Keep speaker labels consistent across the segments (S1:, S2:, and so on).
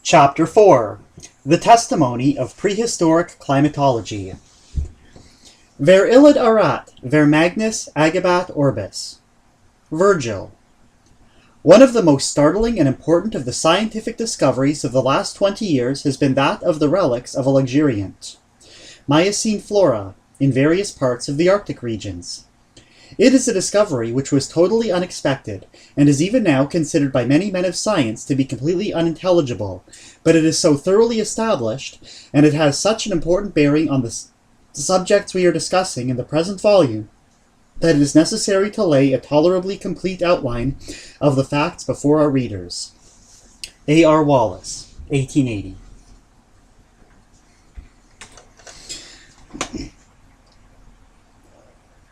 S1: Chapter 4. The Testimony of Prehistoric Climatology. Ver illud erat, ver magnus agabat orbis. Virgil. One of the most startling and important of the scientific discoveries of the last 20 years has been that of the relics of a luxuriant Miocene flora in various parts of the Arctic regions. It is a discovery which was totally unexpected, and is even now considered by many men of science to be completely unintelligible, but it is so thoroughly established, and it has such an important bearing on the subjects we are discussing in the present volume, that it is necessary to lay a tolerably complete outline of the facts before our readers. A. R. Wallace, 1880.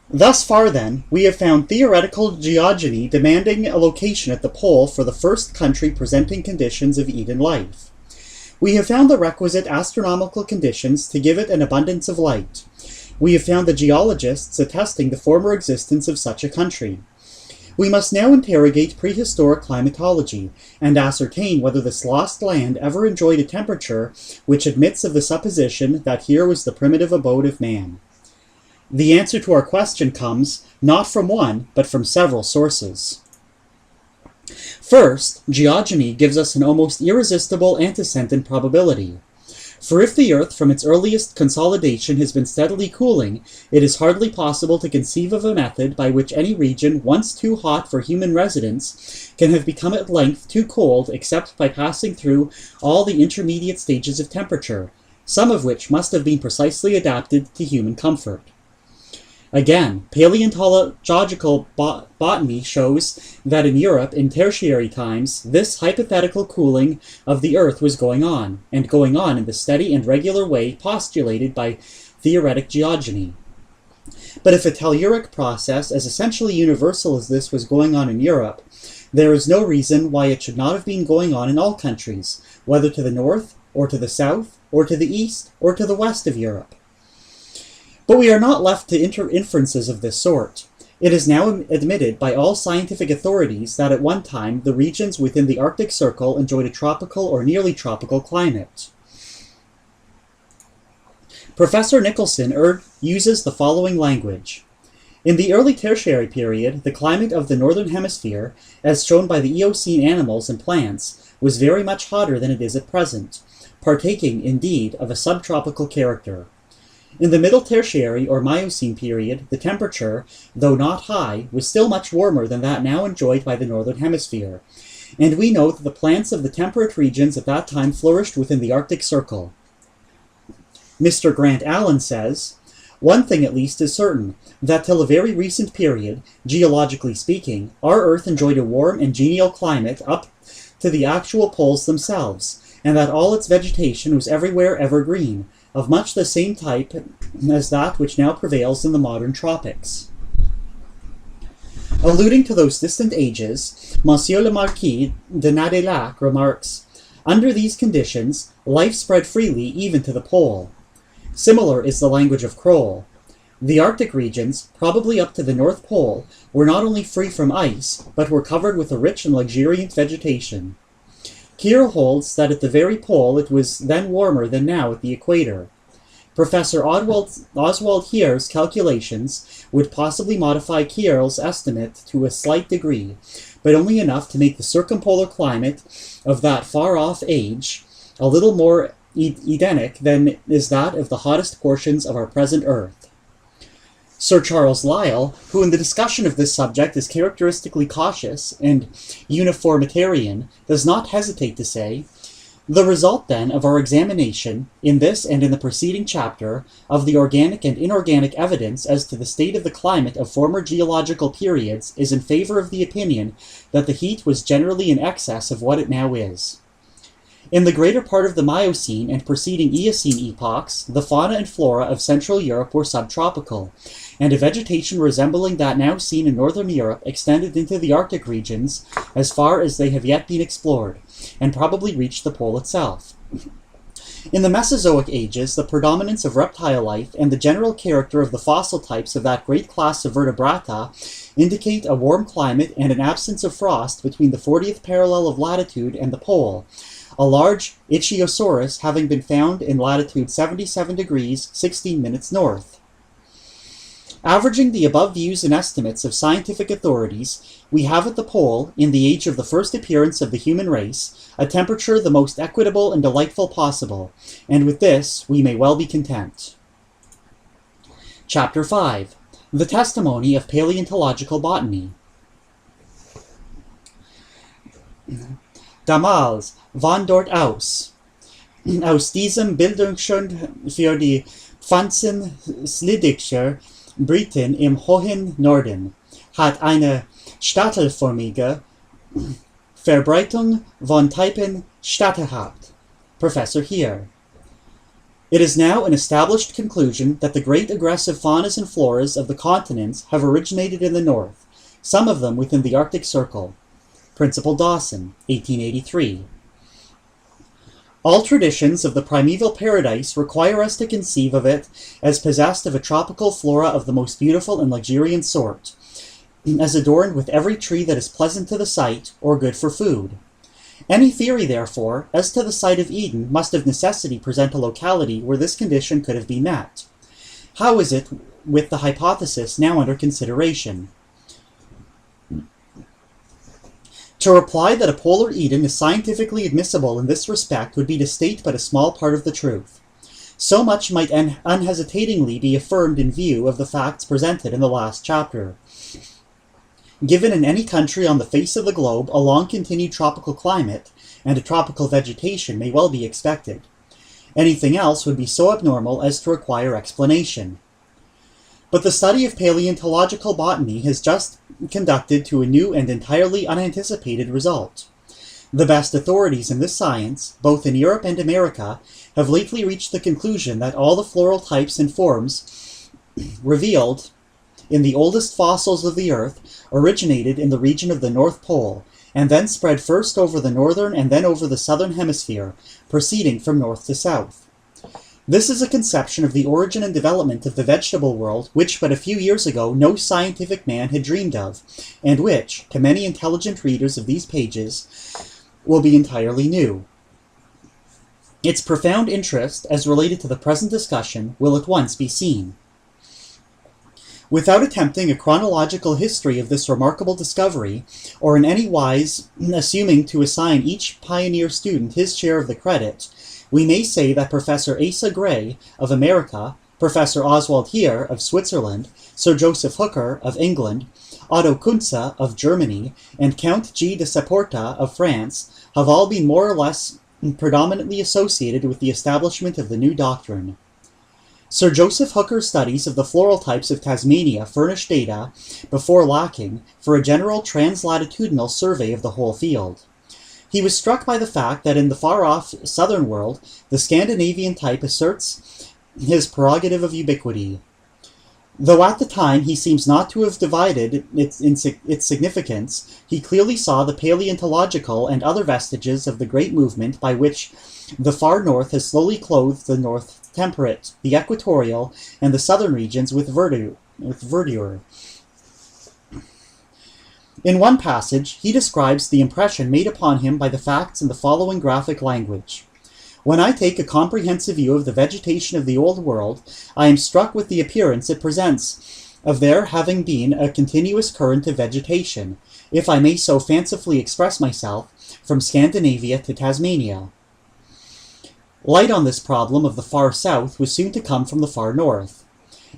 S1: Thus far, then, we have found theoretical geogeny demanding a location at the pole for the first country presenting conditions of Eden life. We have found the requisite astronomical conditions to give it an abundance of light. We have found the geologists attesting the former existence of such a country. We must now interrogate prehistoric climatology, and ascertain whether this lost land ever enjoyed a temperature which admits of the supposition that here was the primitive abode of man. The answer to our question comes, not from one, but from several sources. First, geogeny gives us an almost irresistible antecedent probability. For if the Earth from its earliest consolidation has been steadily cooling, it is hardly possible to conceive of a method by which any region once too hot for human residence can have become at length too cold except by passing through all the intermediate stages of temperature, some of which must have been precisely adapted to human comfort. Again, paleontological botany shows that in Europe, in tertiary times, this hypothetical cooling of the Earth was going on, and going on in the steady and regular way postulated by theoretic geogeny. But if a telluric process as essentially universal as this was going on in Europe, there is no reason why it should not have been going on in all countries, whether to the north, or to the south, or to the east, or to the west of Europe. But we are not left to inferences of this sort. It is now admitted by all scientific authorities that at one time the regions within the Arctic Circle enjoyed a tropical or nearly tropical climate. Professor Nicholson uses the following language. In the early tertiary period, the climate of the northern hemisphere, as shown by the Eocene animals and plants, was very much hotter than it is at present, partaking, indeed, of a subtropical character. In the middle tertiary or Miocene period, the temperature, though not high, was still much warmer than that now enjoyed by the northern hemisphere, and we know that the plants of the temperate regions at that time flourished within the Arctic Circle. Mr. Grant Allen says, "One thing at least is certain, that till a very recent period, geologically speaking, our Earth enjoyed a warm and genial climate up to the actual poles themselves, and that all its vegetation was everywhere evergreen, of much the same type as that which now prevails in the modern tropics." Alluding to those distant ages, Monsieur le Marquis de Nadillac remarks, "Under these conditions, life spread freely even to the pole." Similar is the language of Kroll. The Arctic regions, probably up to the North Pole, were not only free from ice, but were covered with a rich and luxuriant vegetation. Keir holds that at the very pole it was then warmer than now at the equator. Professor Oswald Here's calculations would possibly modify Keir's estimate to a slight degree, but only enough to make the circumpolar climate of that far-off age a little more Edenic than is that of the hottest portions of our present Earth. Sir Charles Lyell, who in the discussion of this subject is characteristically cautious and uniformitarian, does not hesitate to say, "The result, then, of our examination, in this and in the preceding chapter, of the organic and inorganic evidence as to the state of the climate of former geological periods is in favor of the opinion that the heat was generally in excess of what it now is. In the greater part of the Miocene and preceding Eocene epochs, the fauna and flora of Central Europe were subtropical, and a vegetation resembling that now seen in Northern Europe extended into the Arctic regions as far as they have yet been explored, and probably reached the pole itself. In the Mesozoic ages, the predominance of reptile life and the general character of the fossil types of that great class of vertebrata indicate a warm climate and an absence of frost between the 40th parallel of latitude and the pole, a large Ichthyosaurus having been found in latitude 77 degrees 16 minutes north. Averaging the above views and estimates of scientific authorities, we have at the pole, in the age of the first appearance of the human race, a temperature the most equitable and delightful possible, and with this we may well be content. Chapter 5. The Testimony of Paleontological Botany. Damals von dort aus diesem Bildungsgrund für die Pflanzenslidischer Briten im hohen Norden hat eine statelförmige Verbreitung von Typen stattgehabt. Professor Heer. It is now an established conclusion that the great aggressive faunas and floras of the continents have originated in the north, some of them within the Arctic Circle. Principal Dawson, 1883. All traditions of the primeval paradise require us to conceive of it as possessed of a tropical flora of the most beautiful and luxuriant sort, as adorned with every tree that is pleasant to the sight or good for food. Any theory, therefore, as to the site of Eden must of necessity present a locality where this condition could have been met. How is it with the hypothesis now under consideration? To reply that a polar Eden is scientifically admissible in this respect would be to state but a small part of the truth. So much might unhesitatingly be affirmed in view of the facts presented in the last chapter. Given in any country on the face of the globe, a long-continued tropical climate and a tropical vegetation may well be expected. Anything else would be so abnormal as to require explanation. But the study of paleontological botany has just conducted to a new and entirely unanticipated result. The best authorities in this science, both in Europe and America, have lately reached the conclusion that all the floral types and forms revealed in the oldest fossils of the Earth originated in the region of the North Pole, and then spread first over the northern and then over the southern hemisphere, proceeding from north to south. This is a conception of the origin and development of the vegetable world which but a few years ago no scientific man had dreamed of, and which, to many intelligent readers of these pages, will be entirely new. Its profound interest, as related to the present discussion, will at once be seen. Without attempting a chronological history of this remarkable discovery, or in any wise assuming to assign each pioneer student his share of the credit, we may say that Professor Asa Gray of America, Professor Oswald Heer of Switzerland, Sir Joseph Hooker of England, Otto Kunze of Germany, and Count G. de Saporta of France have all been more or less predominantly associated with the establishment of the new doctrine. Sir Joseph Hooker's studies of the floral types of Tasmania furnish data, before lacking, for a general translatitudinal survey of the whole field. He was struck by the fact that in the far-off southern world, the Scandinavian type asserts his prerogative of ubiquity. Though at the time he seems not to have divided its significance, he clearly saw the paleontological and other vestiges of the great movement by which the far north has slowly clothed the north temperate, the equatorial, and the southern regions with verdure. In one passage, he describes the impression made upon him by the facts in the following graphic language. When I take a comprehensive view of the vegetation of the Old World, I am struck with the appearance it presents of there having been a continuous current of vegetation, if I may so fancifully express myself, from Scandinavia to Tasmania. Light on this problem of the far south was soon to come from the far north.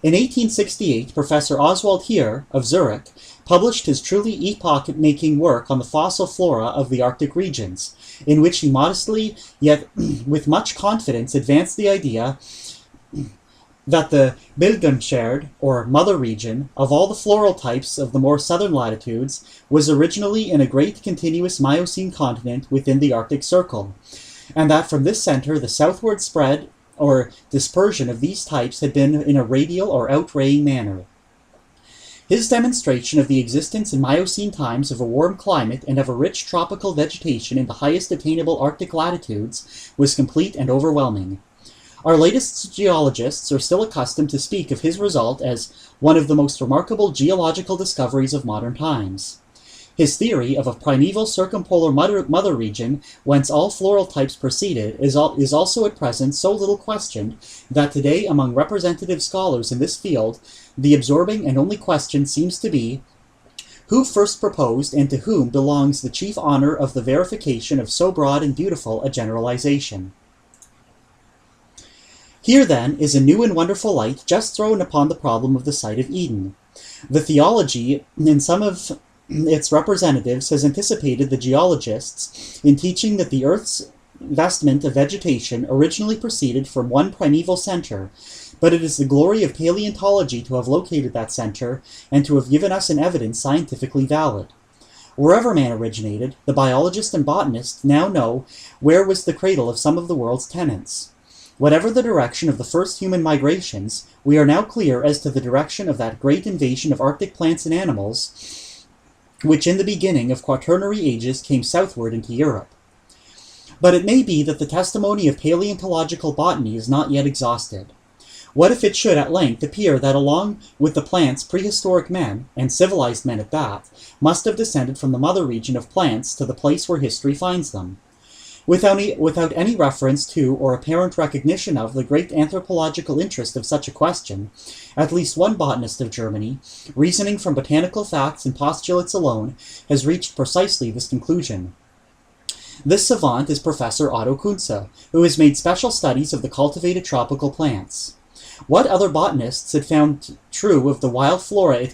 S1: In 1868, Professor Oswald Heer of Zurich published his truly epoch-making work on the fossil flora of the Arctic regions, in which he modestly, yet with much confidence, advanced the idea that the Bildungserd, or mother region, of all the floral types of the more southern latitudes, was originally in a great continuous Miocene continent within the Arctic Circle, and that from this center the southward spread or dispersion of these types had been in a radial or outraying manner. His demonstration of the existence in Miocene times of a warm climate and of a rich tropical vegetation in the highest attainable Arctic latitudes was complete and overwhelming. Our latest geologists are still accustomed to speak of his result as one of the most remarkable geological discoveries of modern times. His theory of a primeval circumpolar mother region whence all floral types proceeded is also at present so little questioned that today among representative scholars in this field the absorbing and only question seems to be who first proposed and to whom belongs the chief honor of the verification of so broad and beautiful a generalization. Here, then, is a new and wonderful light just thrown upon the problem of the site of Eden. The theology, in some of its representatives, has anticipated the geologists in teaching that the Earth's vestment of vegetation originally proceeded from one primeval center, but it is the glory of paleontology to have located that center and to have given us an evidence scientifically valid. Wherever man originated, the biologist and botanist now know where was the cradle of some of the world's tenants. Whatever the direction of the first human migrations, we are now clear as to the direction of that great invasion of Arctic plants and animals, which in the beginning of Quaternary ages came southward into Europe. But it may be that the testimony of paleontological botany is not yet exhausted. What if it should at length appear that along with the plants prehistoric men, and civilized men at that, must have descended from the mother region of plants to the place where history finds them? Without any reference to or apparent recognition of the great anthropological interest of such a question, at least one botanist of Germany, reasoning from botanical facts and postulates alone, has reached precisely this conclusion. This savant is Professor Otto Kunze, who has made special studies of the cultivated tropical plants. What other botanists had found true of the wild flora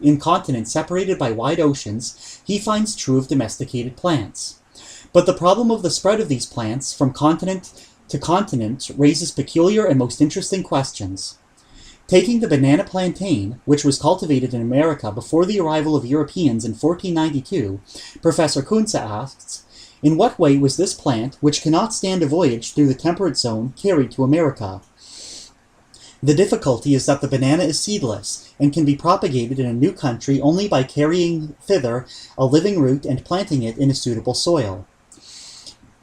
S1: in continents separated by wide oceans, he finds true of domesticated plants. But the problem of the spread of these plants from continent to continent raises peculiar and most interesting questions. Taking the banana plantain, which was cultivated in America before the arrival of Europeans in 1492, Professor Kunze asks, in what way was this plant, which cannot stand a voyage through the temperate zone, carried to America? The difficulty is that the banana is seedless, and can be propagated in a new country only by carrying thither a living root and planting it in a suitable soil.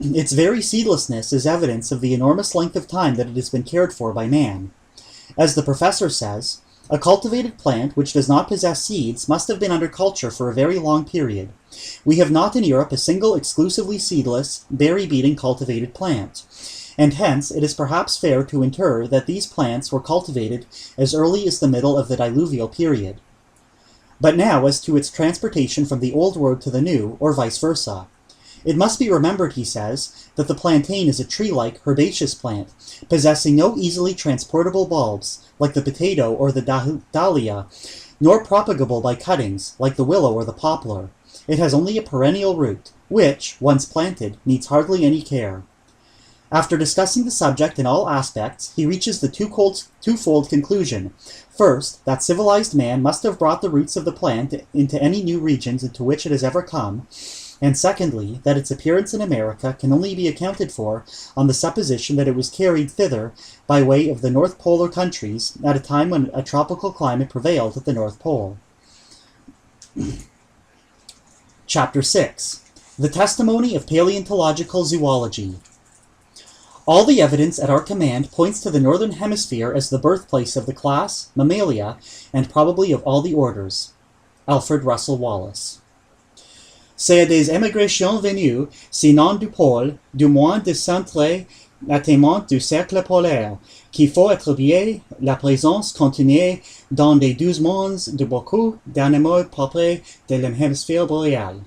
S1: Its very seedlessness is evidence of the enormous length of time that it has been cared for by man. As the professor says, a cultivated plant which does not possess seeds must have been under culture for a very long period. We have not in Europe a single exclusively seedless, berry-beating cultivated plant, and hence it is perhaps fair to infer that these plants were cultivated as early as the middle of the diluvial period. But now as to its transportation from the Old World to the New, or vice versa. It must be remembered, he says, that the plantain is a tree-like, herbaceous plant, possessing no easily transportable bulbs, like the potato or the dahlia, nor propagable by cuttings, like the willow or the poplar. It has only a perennial root, which, once planted, needs hardly any care. After discussing the subject in all aspects, he reaches the twofold conclusion. First, that civilized man must have brought the roots of the plant into any new regions into which it has ever come, and secondly, that its appearance in America can only be accounted for on the supposition that it was carried thither by way of the North Polar countries at a time when a tropical climate prevailed at the North Pole. Chapter 6. The Testimony of Paleontological Zoology. All the evidence at our command points to the Northern Hemisphere as the birthplace of the class, Mammalia, and probably of all the orders. Alfred Russel Wallace. C'est à des émigrations venues, sinon du pôle, du moins des centres atteignants du cercle polaire, qu'il faut attribuer la présence continue dans les 12 mondes de beaucoup d'animaux peuplés de l'hémisphère boréal.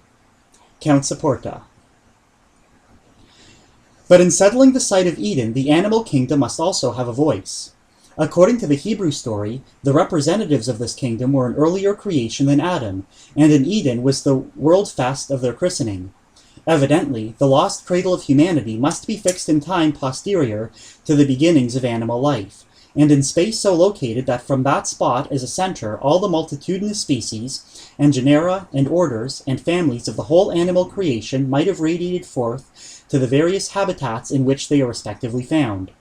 S1: Count Saporta. But in settling the site of Eden, the animal kingdom must also have a voice. According to the Hebrew story, the representatives of this kingdom were an earlier creation than Adam, and in Eden was the world fest of their christening. Evidently, the lost cradle of humanity must be fixed in time posterior to the beginnings of animal life, and in space so located that from that spot as a center all the multitudinous species, and genera, and orders, and families of the whole animal creation might have radiated forth to the various habitats in which they are respectively found.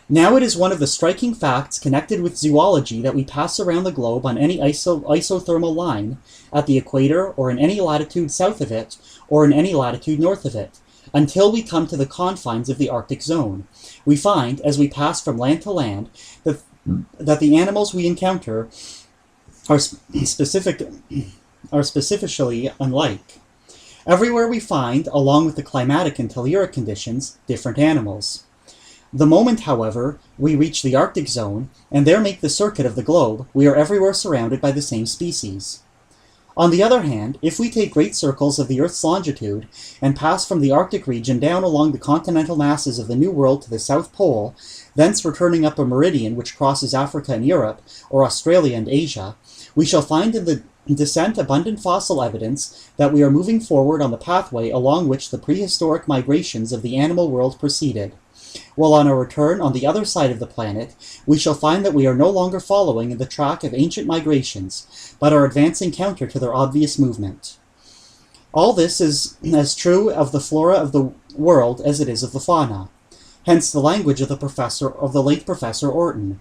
S1: Now it is one of the striking facts connected with zoology that we pass around the globe on any isothermal line, at the equator or in any latitude south of it, or in any latitude north of it, until we come to the confines of the Arctic zone. We find, as we pass from land to land, that the animals we encounter are specific are specifically unlike. Everywhere we find, along with the climatic and telluric conditions, different animals. The moment, however, we reach the Arctic zone, and there make the circuit of the globe, we are everywhere surrounded by the same species. On the other hand, if we take great circles of the Earth's longitude and pass from the Arctic region down along the continental masses of the New World to the South Pole, thence returning up a meridian which crosses Africa and Europe, or Australia and Asia, we shall find in the descent abundant fossil evidence that we are moving forward on the pathway along which the prehistoric migrations of the animal world proceeded, while on our return on the other side of the planet, we shall find that we are no longer following in the track of ancient migrations, but are advancing counter to their obvious movement. All this is as true of the flora of the world as it is of the fauna, hence the language of the late Professor Orton.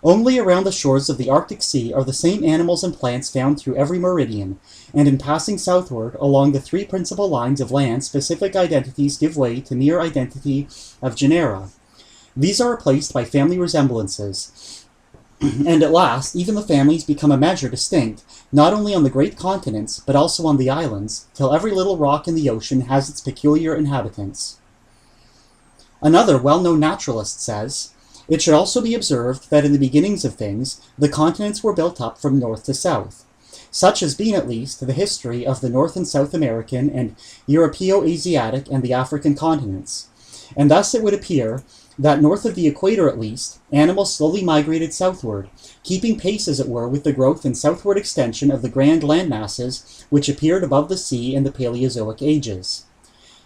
S1: Only around the shores of the Arctic Sea are the same animals and plants found through every meridian, and in passing southward along the three principal lines of land, specific identities give way to mere identity of genera. These are replaced by family resemblances, and at last even the families become a measure distinct, not only on the great continents, but also on the islands, till every little rock in the ocean has its peculiar inhabitants. Another well-known naturalist says, "It should also be observed that in the beginnings of things, the continents were built up from north to south. Such has been, at least, the history of the North and South American and European-Asiatic and the African continents. And thus it would appear that north of the equator, at least, animals slowly migrated southward, keeping pace, as it were, with the growth and southward extension of the grand land masses which appeared above the sea in the Paleozoic ages.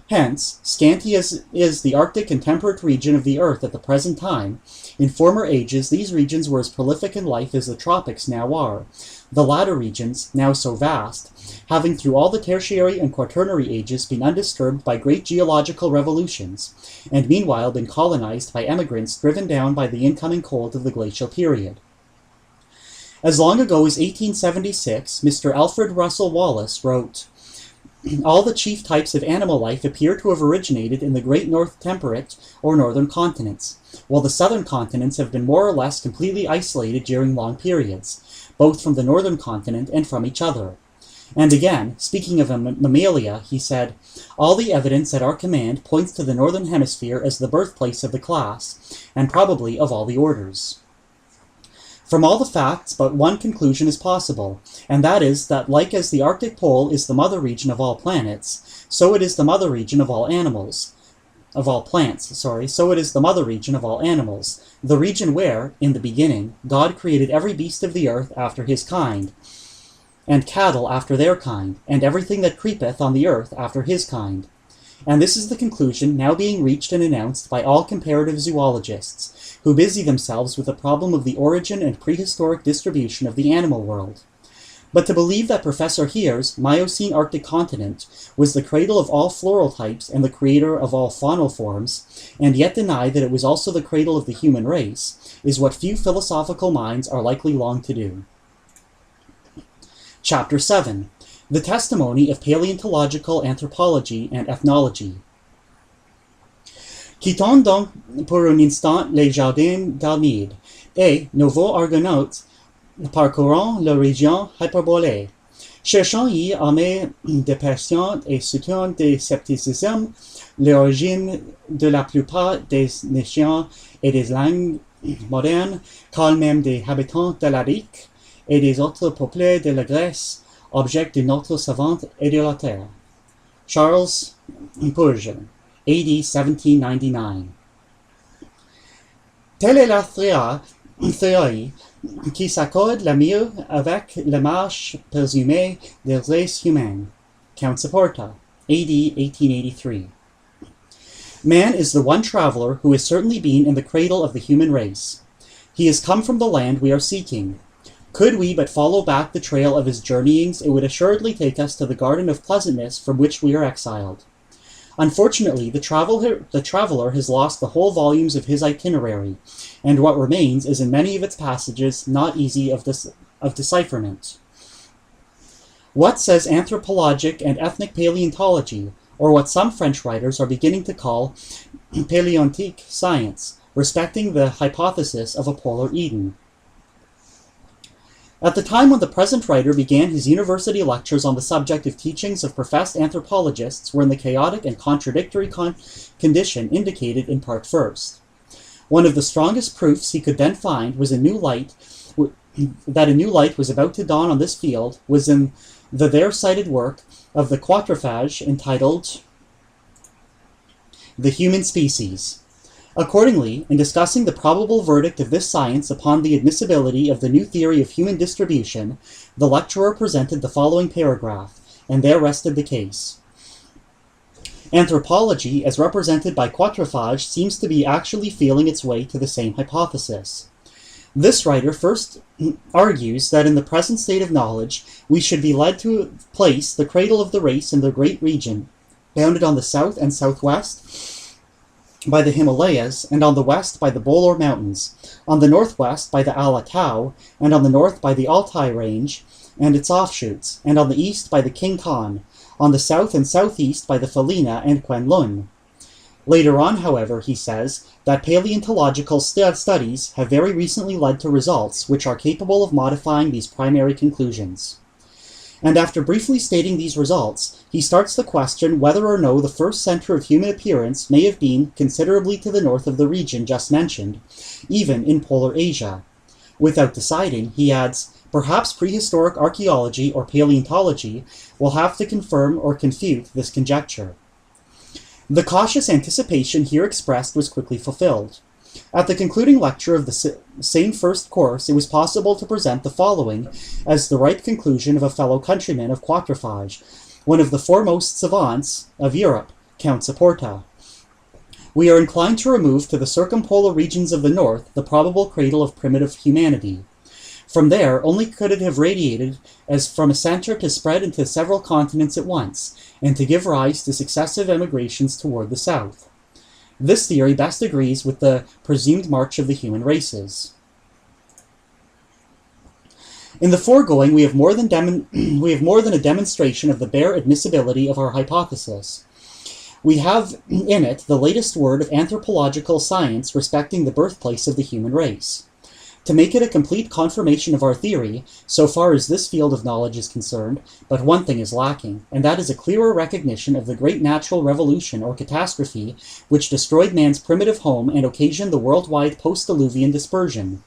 S1: Hence, scanty as is the Arctic and temperate region of the earth at the present time, in former ages these regions were as prolific in life as the tropics now are, the latter regions, now so vast, having through all the tertiary and quaternary ages been undisturbed by great geological revolutions, and meanwhile been colonized by emigrants driven down by the incoming cold of the glacial period. As long ago as 1876, Mr. Alfred Russel Wallace wrote, "All the chief types of animal life appear to have originated in the great north temperate or northern continents, while the southern continents have been more or less completely isolated during long periods, both from the northern continent and from each other." And again, speaking of mammalia, he said, "All the evidence at our command points to the northern hemisphere as the birthplace of the class, and probably of all the orders." From all the facts, but one conclusion is possible, and that is that like as the Arctic Pole is the mother region of all planets, so it is the mother region of all plants, so it is the mother region of all animals, the region where, in the beginning, God created every beast of the earth after his kind, and cattle after their kind, and everything that creepeth on the earth after his kind. And this is the conclusion now being reached and announced by all comparative zoologists, who busy themselves with the problem of the origin and prehistoric distribution of the animal world. But to believe that Professor Heer's Miocene Arctic continent was the cradle of all floral types and the creator of all faunal forms, and yet deny that it was also the cradle of the human race, is what few philosophical minds are likely long to do. Chapter 7. The Testimony of Paleontological Anthropology and Ethnology. Quittons donc pour un instant les jardins d'Almide, et, nouveaux argonautes, parcourons la région hyperbolée. Cherchons y armés de patients et soutenant de scepticisme l'origine de la plupart des nations et des langues modernes, car même des habitants de l'Arctique et des autres peuples de la Grèce, object de notre savante idolâtre. Charles Purge, AD 1799. Telle est la théorie qui s'accorde la mieux avec la marche présumée des races humaines. Count Saporta, AD 1883. Man is the one traveler who has certainly been in the cradle of the human race. He has come from the land we are seeking. Could we but follow back the trail of his journeyings, it would assuredly take us to the garden of pleasantness from which we are exiled. Unfortunately, the traveler has lost the whole volumes of his itinerary, and what remains is in many of its passages not easy of decipherment. What says anthropologic and ethnic paleontology, or what some French writers are beginning to call paleontique science, respecting the hypothesis of a polar Eden? At the time when the present writer began his university lectures on the subject of teachings of professed anthropologists were in the chaotic and contradictory condition indicated in part first. One of the strongest proofs he could then find was that a new light was about to dawn on this field was in the there cited work of the Quatrefages entitled The Human Species. Accordingly, in discussing the probable verdict of this science upon the admissibility of the new theory of human distribution, the lecturer presented the following paragraph, and there rested the case. Anthropology, as represented by Quatrefages, seems to be actually feeling its way to the same hypothesis. This writer first argues that in the present state of knowledge, we should be led to place the cradle of the race in the great region, bounded on the south and southwest by the Himalayas, and on the west by the Bolor Mountains, on the northwest by the Alatau, and on the north by the Altai Range and its offshoots, and on the east by the King Khan, on the south and southeast by the Falina and Kwenlun. Later on, however, he says that paleontological studies have very recently led to results which are capable of modifying these primary conclusions. And after briefly stating these results, he starts the question whether or no the first center of human appearance may have been considerably to the north of the region just mentioned, even in polar Asia. Without deciding, he adds, perhaps prehistoric archaeology or paleontology will have to confirm or confute this conjecture. The cautious anticipation here expressed was quickly fulfilled. At the concluding lecture of the same first course, it was possible to present the following as the right conclusion of a fellow countryman of Quatrefages, one of the foremost savants of Europe, Count Saporta. We are inclined to remove to the circumpolar regions of the north the probable cradle of primitive humanity. From there, only could it have radiated as from a center to spread into several continents at once, and to give rise to successive emigrations toward the south. This theory best agrees with the presumed march of the human races. In the foregoing, we have more than a demonstration of the bare admissibility of our hypothesis. We have in it the latest word of anthropological science respecting the birthplace of the human race. To make it a complete confirmation of our theory, so far as this field of knowledge is concerned, but one thing is lacking, and that is a clearer recognition of the great natural revolution or catastrophe which destroyed man's primitive home and occasioned the worldwide post-Diluvian dispersion.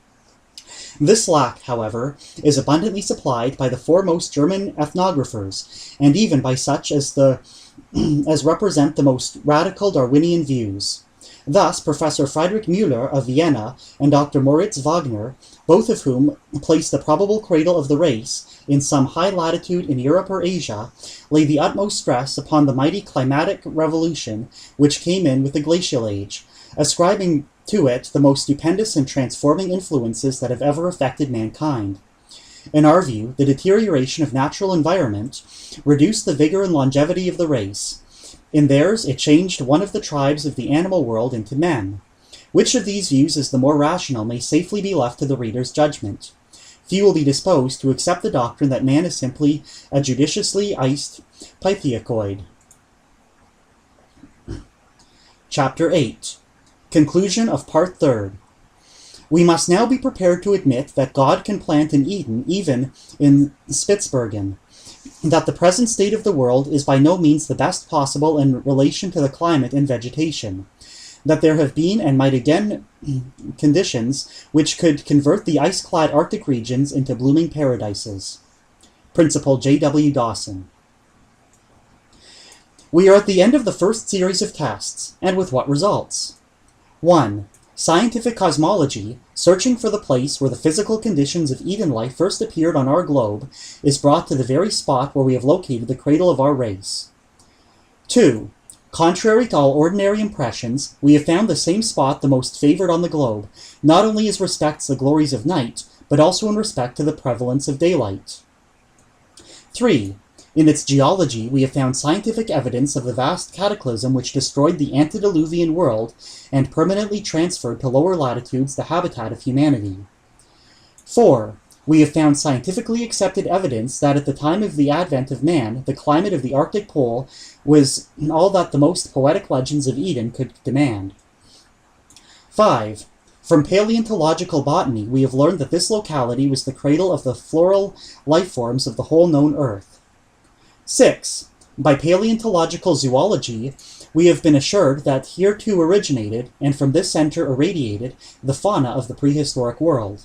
S1: This lack, however, is abundantly supplied by the foremost German ethnographers, and even by such as represent the most radical Darwinian views. Thus, Professor Friedrich Müller of Vienna and Dr. Moritz Wagner, both of whom placed the probable cradle of the race in some high latitude in Europe or Asia, lay the utmost stress upon the mighty climatic revolution which came in with the glacial age, ascribing to it the most stupendous and transforming influences that have ever affected mankind. In our view, the deterioration of natural environment reduced the vigor and longevity of the race. In theirs, it changed one of the tribes of the animal world into men. Which of these views is the more rational may safely be left to the reader's judgment. Few will be disposed to accept the doctrine that man is simply a judiciously iced Pythiacoid. Chapter 8. Conclusion of Part 3rd. We must now be prepared to admit that God can plant an Eden even in Spitzbergen, that the present state of the world is by no means the best possible in relation to the climate and vegetation, that there have been and might again conditions which could convert the ice-clad Arctic regions into blooming paradises. Principal J.W. Dawson. We are at the end of the first series of tests, and with what results? 1. Scientific cosmology, searching for the place where the physical conditions of Eden life first appeared on our globe, is brought to the very spot where we have located the cradle of our race. 2. Contrary to all ordinary impressions, we have found the same spot the most favored on the globe, not only as respects the glories of night, but also in respect to the prevalence of daylight. 3. In its geology, we have found scientific evidence of the vast cataclysm which destroyed the antediluvian world and permanently transferred to lower latitudes the habitat of humanity. 4. We have found scientifically accepted evidence that at the time of the advent of man, the climate of the Arctic Pole was all that the most poetic legends of Eden could demand. 5. From paleontological botany, we have learned that this locality was the cradle of the floral life forms of the whole known Earth. 6. By paleontological zoology, we have been assured that here too originated, and from this center irradiated, the fauna of the prehistoric world.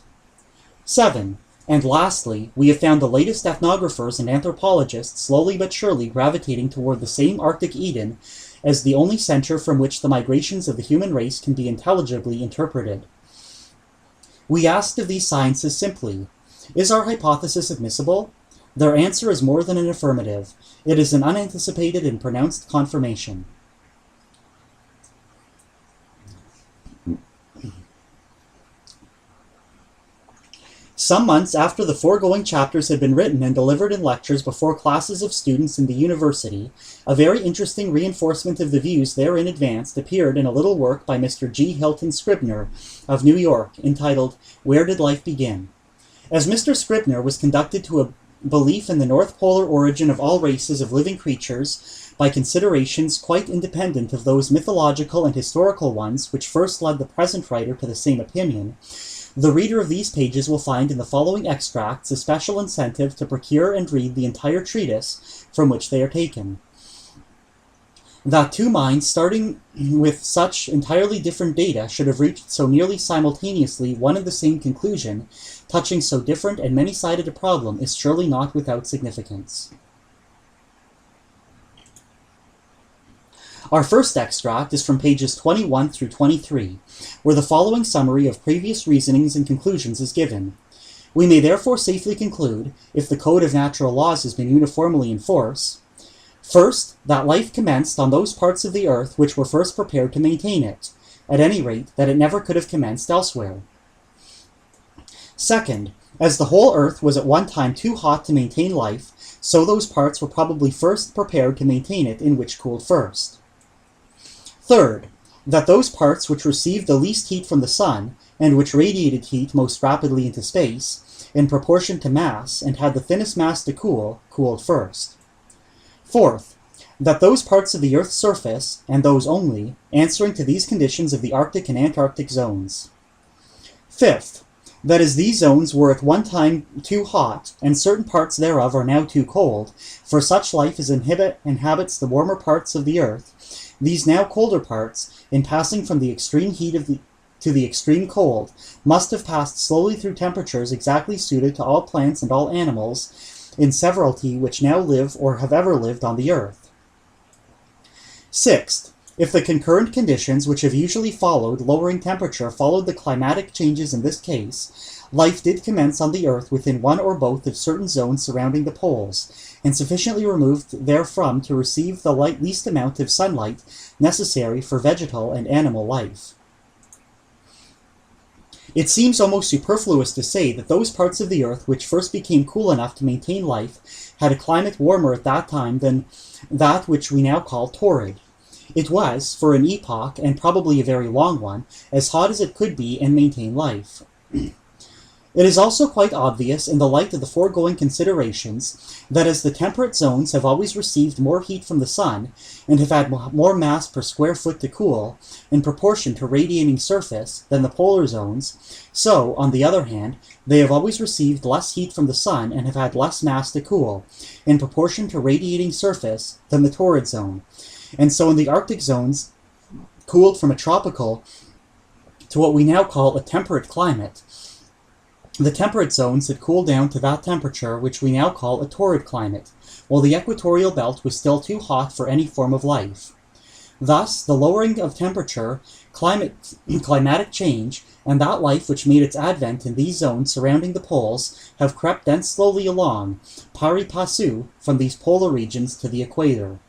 S1: 7. And lastly, we have found the latest ethnographers and anthropologists slowly but surely gravitating toward the same Arctic Eden as the only center from which the migrations of the human race can be intelligibly interpreted. We asked of these sciences simply, is our hypothesis admissible? Their answer is more than an affirmative. It is an unanticipated and pronounced confirmation. Some months after the foregoing chapters had been written and delivered in lectures before classes of students in the university, a very interesting reinforcement of the views therein advanced appeared in a little work by Mr. G. Hilton Scribner of New York, entitled, Where Did Life Begin? As Mr. Scribner was conducted to a belief in the North Polar origin of all races of living creatures by considerations quite independent of those mythological and historical ones which first led the present writer to the same opinion, the reader of these pages will find in the following extracts a special incentive to procure and read the entire treatise from which they are taken. That two minds starting with such entirely different data should have reached so nearly simultaneously one and the same conclusion, touching so different and many-sided a problem, is surely not without significance. Our first extract is from pages 21 through 23, where the following summary of previous reasonings and conclusions is given. We may therefore safely conclude, if the code of natural laws has been uniformly in force, first, that life commenced on those parts of the earth which were first prepared to maintain it, at any rate that it never could have commenced elsewhere. Second, as the whole earth was at one time too hot to maintain life, so those parts were probably first prepared to maintain it in which cooled first. Third, that those parts which received the least heat from the sun, and which radiated heat most rapidly into space, in proportion to mass, and had the thinnest mass to cool, cooled first. Fourth, that those parts of the Earth's surface, and those only, answering to these conditions of the Arctic and Antarctic zones. Fifth, that as these zones were at one time too hot, and certain parts thereof are now too cold, for such life as inhabits the warmer parts of the earth, these now colder parts, in passing from the extreme heat to the extreme cold, must have passed slowly through temperatures exactly suited to all plants and all animals in severalty which now live or have ever lived on the earth. Sixth, if the concurrent conditions which have usually followed lowering temperature followed the climatic changes in this case, life did commence on the earth within one or both of certain zones surrounding the poles, and sufficiently removed therefrom to receive the least amount of sunlight necessary for vegetal and animal life. It seems almost superfluous to say that those parts of the earth which first became cool enough to maintain life had a climate warmer at that time than that which we now call torrid. It was, for an epoch, and probably a very long one, as hot as it could be and maintain life. It is also quite obvious, in the light of the foregoing considerations, that as the temperate zones have always received more heat from the sun, and have had more mass per square foot to cool, in proportion to radiating surface, than the polar zones, so, on the other hand, they have always received less heat from the sun and have had less mass to cool, in proportion to radiating surface, than the torrid zone. And so in the Arctic zones, cooled from a tropical to what we now call a temperate climate, the temperate zones had cooled down to that temperature which we now call a torrid climate, while the equatorial belt was still too hot for any form of life. Thus, the lowering of temperature, climatic change, and that life which made its advent in these zones surrounding the poles have crept then slowly along, pari passu, from these polar regions to the equator.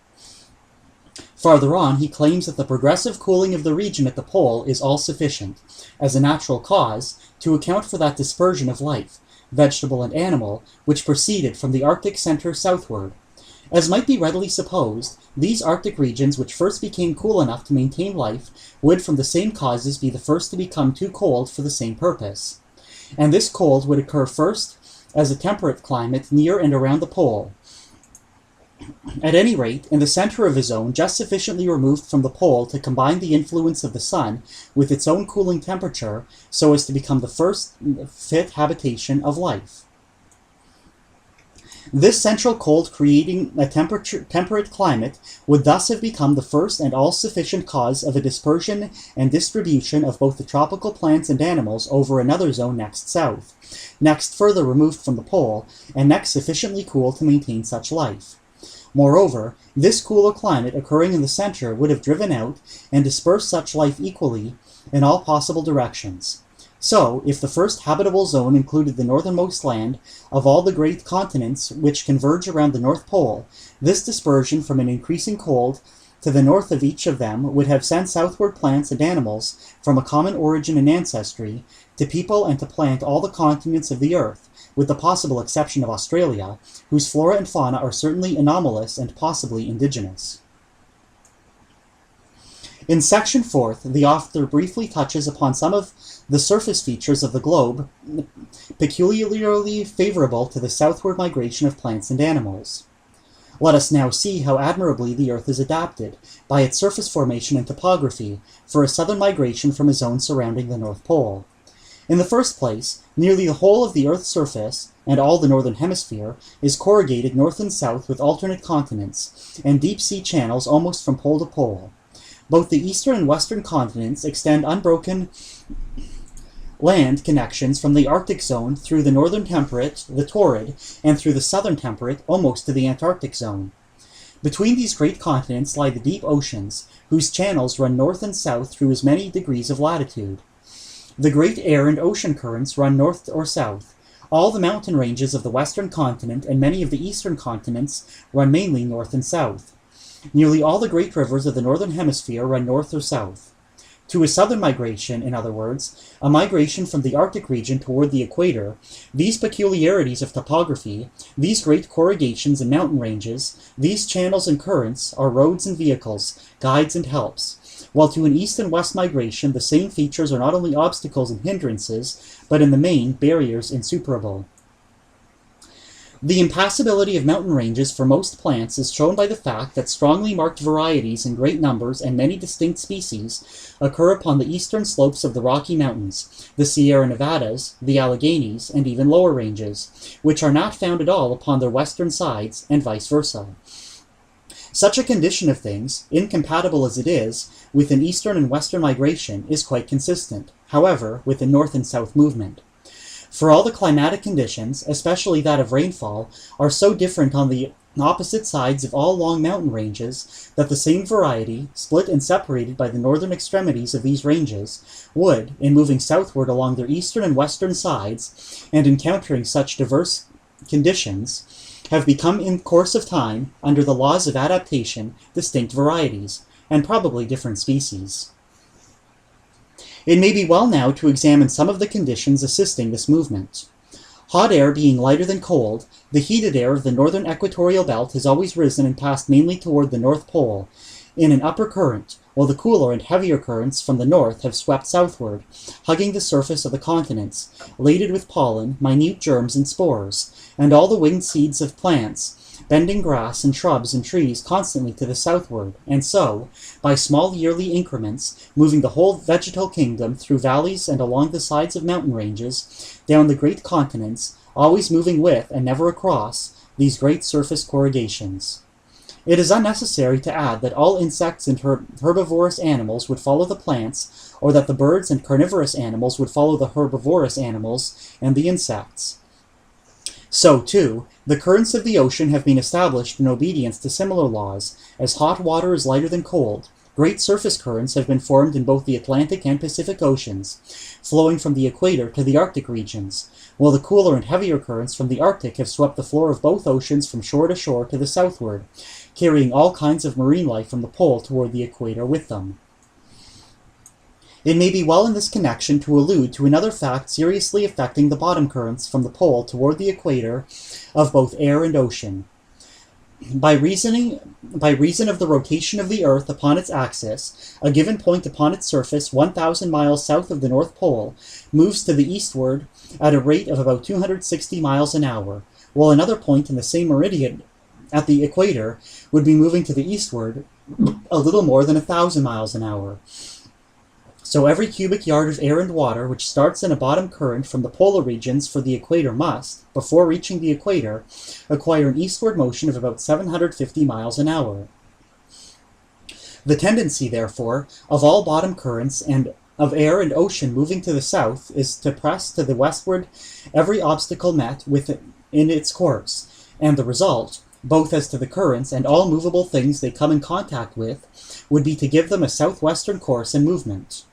S1: Farther on, he claims that the progressive cooling of the region at the pole is all sufficient, as a natural cause, to account for that dispersion of life, vegetable and animal, which proceeded from the Arctic center southward. As might be readily supposed, these Arctic regions which first became cool enough to maintain life would from the same causes be the first to become too cold for the same purpose. And this cold would occur first as a temperate climate near and around the pole, At any rate, in the center of a zone just sufficiently removed from the pole to combine the influence of the sun with its own cooling temperature so as to become the first fit habitation of life. This central cold creating a temperate climate would thus have become the first and all-sufficient cause of a dispersion and distribution of both the tropical plants and animals over another zone next south, next further removed from the pole, and next sufficiently cool to maintain such life. Moreover, this cooler climate occurring in the center would have driven out and dispersed such life equally in all possible directions. So, if the first habitable zone included the northernmost land of all the great continents which converge around the North Pole, this dispersion from an increasing cold to the north of each of them would have sent southward plants and animals from a common origin and ancestry to people and to plant all the continents of the earth, with the possible exception of Australia, whose flora and fauna are certainly anomalous and possibly indigenous. In Section 4, the author briefly touches upon some of the surface features of the globe peculiarly favorable to the southward migration of plants and animals. Let us now see how admirably the Earth is adapted, by its surface formation and topography, for a southern migration from a zone surrounding the North Pole. In the first place, nearly the whole of the Earth's surface, and all the northern hemisphere, is corrugated north and south with alternate continents, and deep-sea channels almost from pole to pole. Both the eastern and western continents extend unbroken land connections from the Arctic zone through the northern temperate, the torrid, and through the southern temperate, almost to the Antarctic zone. Between these great continents lie the deep oceans, whose channels run north and south through as many degrees of latitude. The great air and ocean currents run north or south. All the mountain ranges of the western continent and many of the eastern continents run mainly north and south. Nearly all the great rivers of the northern hemisphere run north or south. To a southern migration, in other words, a migration from the Arctic region toward the equator, these peculiarities of topography, these great corrugations and mountain ranges, these channels and currents are roads and vehicles, guides and helps, while to an east and west migration the same features are not only obstacles and hindrances, but in the main barriers insuperable. The impassability of mountain ranges for most plants is shown by the fact that strongly marked varieties in great numbers and many distinct species occur upon the eastern slopes of the Rocky Mountains, the Sierra Nevadas, the Alleghenies, and even lower ranges, which are not found at all upon their western sides, and vice versa. Such a condition of things, incompatible as it is with an eastern and western migration, is quite consistent, however, with a north and south movement. For all the climatic conditions, especially that of rainfall, are so different on the opposite sides of all long mountain ranges that the same variety, split and separated by the northern extremities of these ranges, would, in moving southward along their eastern and western sides, and encountering such diverse conditions, have become in course of time, under the laws of adaptation, distinct varieties, and probably different species. It may be well now to examine some of the conditions assisting this movement. Hot air being lighter than cold, the heated air of the northern equatorial belt has always risen and passed mainly toward the North Pole, in an upper current, while the cooler and heavier currents from the north have swept southward, hugging the surface of the continents, laden with pollen, minute germs and spores, and all the winged seeds of plants, bending grass and shrubs and trees constantly to the southward, and so, by small yearly increments, moving the whole vegetal kingdom through valleys and along the sides of mountain ranges, down the great continents, always moving with, and never across, these great surface corrugations. It is unnecessary to add that all insects and herbivorous animals would follow the plants, or that the birds and carnivorous animals would follow the herbivorous animals and the insects. So, too, the currents of the ocean have been established in obedience to similar laws. As hot water is lighter than cold, great surface currents have been formed in both the Atlantic and Pacific Oceans, flowing from the equator to the Arctic regions, while the cooler and heavier currents from the Arctic have swept the floor of both oceans from shore to shore to the southward, carrying all kinds of marine life from the pole toward the equator with them. It may be well in this connection to allude to another fact seriously affecting the bottom currents from the pole toward the equator of both air and ocean. By reason of the rotation of the Earth upon its axis, a given point upon its surface 1,000 miles south of the North Pole moves to the eastward at a rate of about 260 miles an hour, while another point in the same meridian at the equator would be moving to the eastward a little more than 1,000 miles an hour. So every cubic yard of air and water which starts in a bottom current from the polar regions for the equator must, before reaching the equator, acquire an eastward motion of about 750 miles an hour. The tendency, therefore, of all bottom currents and of air and ocean moving to the south is to press to the westward every obstacle met with in its course, and the result, both as to the currents and all movable things they come in contact with, would be to give them a southwestern course and movement.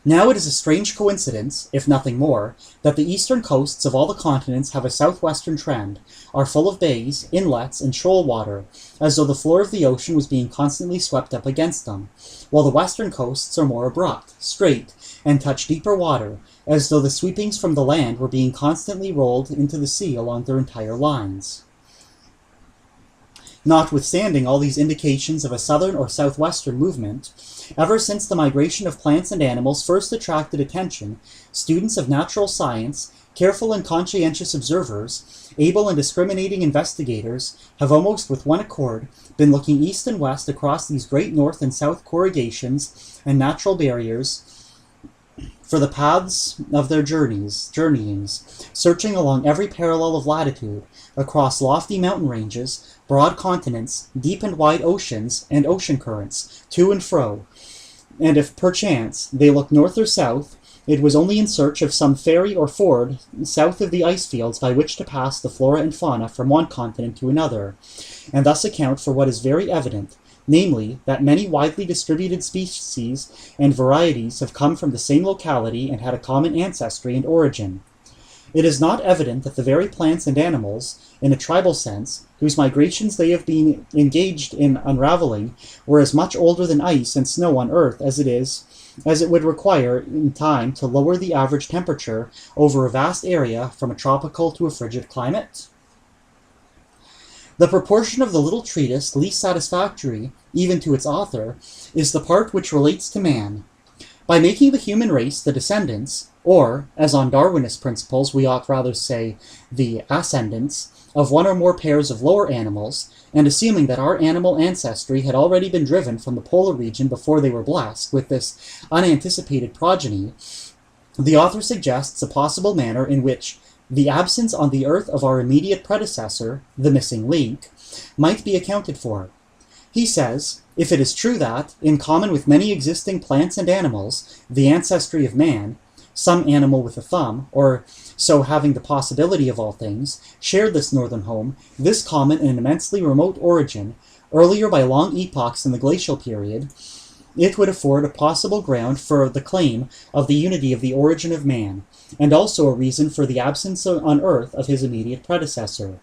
S1: Now it is a strange coincidence, if nothing more, that the eastern coasts of all the continents have a southwestern trend, are full of bays, inlets, and shoal water, as though the floor of the ocean was being constantly swept up against them, while the western coasts are more abrupt, straight, and touch deeper water, as though the sweepings from the land were being constantly rolled into the sea along their entire lines. Notwithstanding all these indications of a southern or southwestern movement, ever since the migration of plants and animals first attracted attention, students of natural science, careful and conscientious observers, able and discriminating investigators, have almost with one accord been looking east and west across these great north and south corrugations and natural barriers for the paths of their journeyings, searching along every parallel of latitude, across lofty mountain ranges, broad continents, deep and wide oceans, and ocean currents, to and fro. And if perchance they looked north or south, it was only in search of some ferry or ford south of the ice fields by which to pass the flora and fauna from one continent to another, and thus account for what is very evident, namely, that many widely distributed species and varieties have come from the same locality and had a common ancestry and origin. It is not evident that the very plants and animals, in a tribal sense, whose migrations they have been engaged in unraveling, were as much older than ice and snow on earth as it would require in time to lower the average temperature over a vast area from a tropical to a frigid climate? The proportion of the little treatise least satisfactory, even to its author, is the part which relates to man. By making the human race the descendants, or, as on Darwinist principles we ought rather say, the ascendants, of one or more pairs of lower animals, and assuming that our animal ancestry had already been driven from the polar region before they were blessed with this unanticipated progeny, the author suggests a possible manner in which the absence on the earth of our immediate predecessor, the missing link, might be accounted for. He says, if it is true that, in common with many existing plants and animals, the ancestry of man, some animal with a thumb, or so having the possibility of all things, shared this northern home, this common and immensely remote origin, earlier by long epochs in the glacial period, it would afford a possible ground for the claim of the unity of the origin of man, and also a reason for the absence on earth of his immediate predecessor.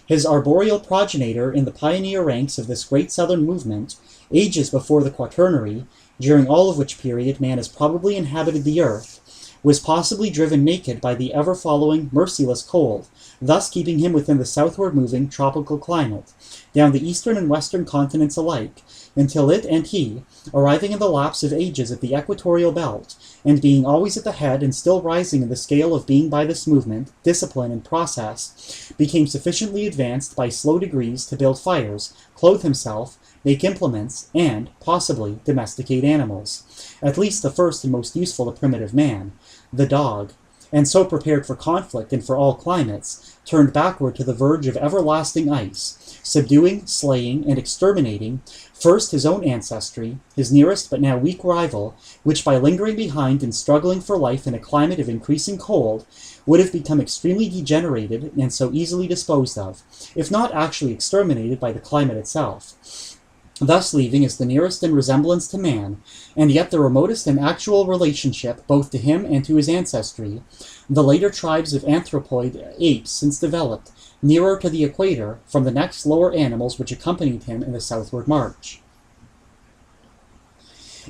S1: His arboreal progenitor in the pioneer ranks of this great southern movement, ages before the Quaternary, during all of which period man has probably inhabited the earth, was possibly driven naked by the ever-following, merciless cold, thus keeping him within the southward-moving tropical climate, down the eastern and western continents alike, until it and he, arriving in the lapse of ages at the equatorial belt, and being always at the head and still rising in the scale of being by this movement, discipline, and process, became sufficiently advanced by slow degrees to build fires, clothe himself, make implements, and, possibly, domesticate animals, at least the first and most useful to primitive man, the dog, and so prepared for conflict and for all climates, turned backward to the verge of everlasting ice, subduing, slaying, and exterminating, first his own ancestry, his nearest but now weak rival, which by lingering behind and struggling for life in a climate of increasing cold, would have become extremely degenerated and so easily disposed of, if not actually exterminated by the climate itself, thus leaving as the nearest in resemblance to man, and yet the remotest in actual relationship both to him and to his ancestry, the later tribes of anthropoid apes since developed, nearer to the equator, from the next lower animals which accompanied him in the southward march.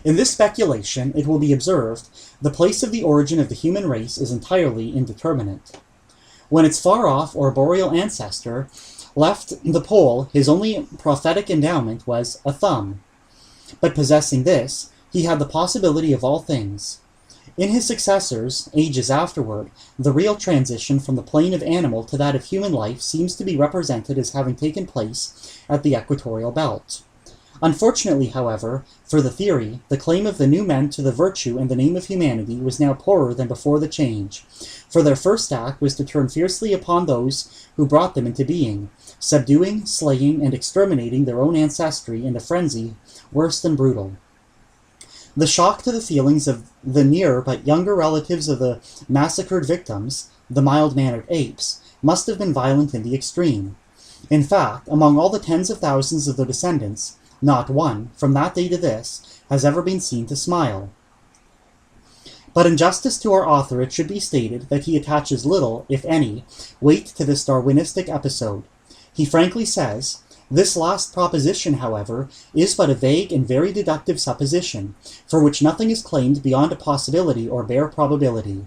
S1: In this speculation, it will be observed, the place of the origin of the human race is entirely indeterminate. When its far-off arboreal ancestor left the pole, his only prophetic endowment was a thumb. But possessing this, he had the possibility of all things. In his successors, ages afterward, the real transition from the plane of animal to that of human life seems to be represented as having taken place at the equatorial belt. Unfortunately, however, for the theory, the claim of the new men to the virtue and the name of humanity was now poorer than before the change, for their first act was to turn fiercely upon those who brought them into being, subduing, slaying, and exterminating their own ancestry in a frenzy worse than brutal. The shock to the feelings of the nearer but younger relatives of the massacred victims, the mild-mannered apes, must have been violent in the extreme. In fact, among all the tens of thousands of their descendants, not one, from that day to this, has ever been seen to smile. But in justice to our author, it should be stated that he attaches little, if any, weight to this Darwinistic episode. He frankly says, "This last proposition, however, is but a vague and very deductive supposition, for which nothing is claimed beyond a possibility or bare probability."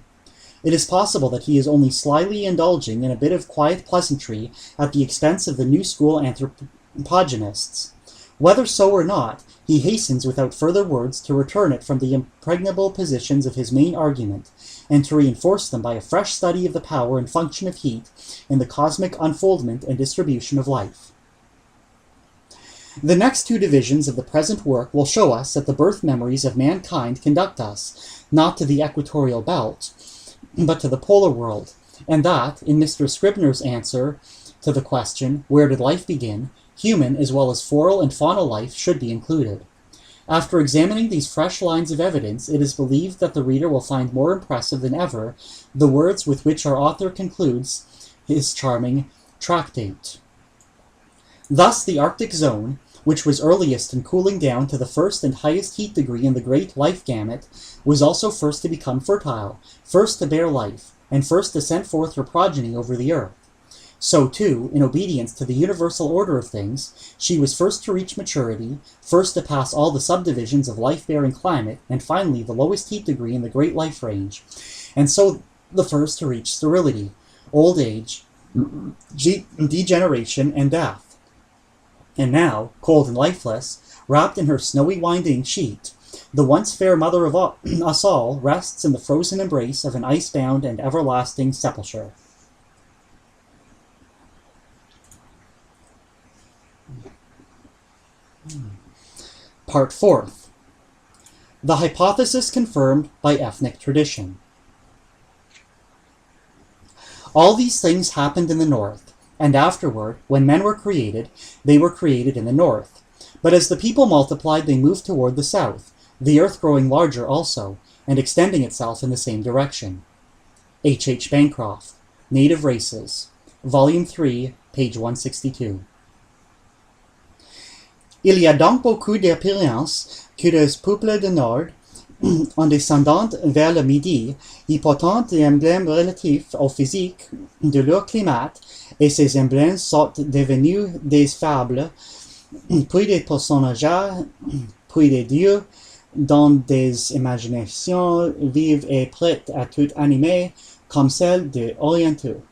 S1: It is possible that he is only slyly indulging in a bit of quiet pleasantry at the expense of the new school anthropogenists. Whether so or not, he hastens without further words to return it from the impregnable positions of his main argument, and to reinforce them by a fresh study of the power and function of heat in the cosmic unfoldment and distribution of life. The next two divisions of the present work will show us that the birth memories of mankind conduct us, not to the equatorial belt, but to the polar world, and that, in Mr. Scribner's answer to the question, where did life begin, human as well as floral and faunal life should be included. After examining these fresh lines of evidence, it is believed that the reader will find more impressive than ever the words with which our author concludes his charming tractate. Thus the Arctic zone, which was earliest in cooling down to the first and highest heat degree in the great life gamut, was also first to become fertile, first to bear life, and first to send forth her progeny over the earth. So too, in obedience to the universal order of things, she was first to reach maturity, first to pass all the subdivisions of life-bearing climate, and finally the lowest heat degree in the great life range, and so the first to reach sterility, old age, degeneration, and death. And now, cold and lifeless, wrapped in her snowy winding sheet, the once fair mother of us all rests in the frozen embrace of an ice-bound and everlasting sepulchre. Part 4th. The hypothesis confirmed by ethnic tradition. All these things happened in the north, and afterward, when men were created, they were created in the north. But as the people multiplied, they moved toward the south, the earth growing larger also, and extending itself in the same direction. H. H. Bancroft, Native Races, Volume 3, page 162. Il y a donc beaucoup d'apparences que les peuples du Nord, en descendant vers le Midi, y portant des emblèmes relatifs au physique de leur climat, et ces emblèmes sont devenus des fables, puis des personnages, puis des dieux, dans des imaginations vives et prêtes à tout animer, comme celle des Orientaux.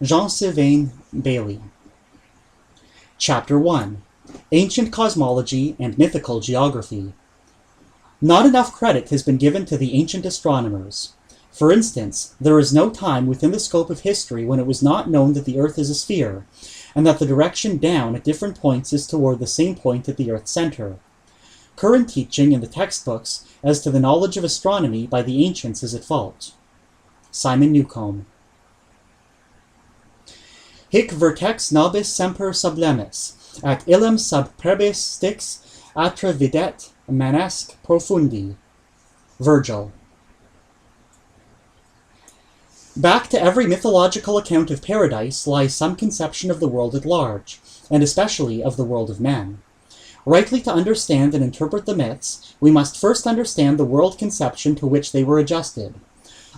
S1: Jean Sylvain Bailey. Chapter 1. Ancient Cosmology and Mythical Geography. Not enough credit has been given to the ancient astronomers. For instance, there is no time within the scope of history when it was not known that the Earth is a sphere, and that the direction down at different points is toward the same point at the Earth's center. Current teaching in the textbooks as to the knowledge of astronomy by the ancients is at fault. Simon Newcomb. Hic vertex nobis semper sublemis, at illum sub prebis styx atra videt manesque profundi. Virgil. Back to every mythological account of paradise lies some conception of the world at large, and especially of the world of men. Rightly to understand and interpret the myths, we must first understand the world conception to which they were adjusted.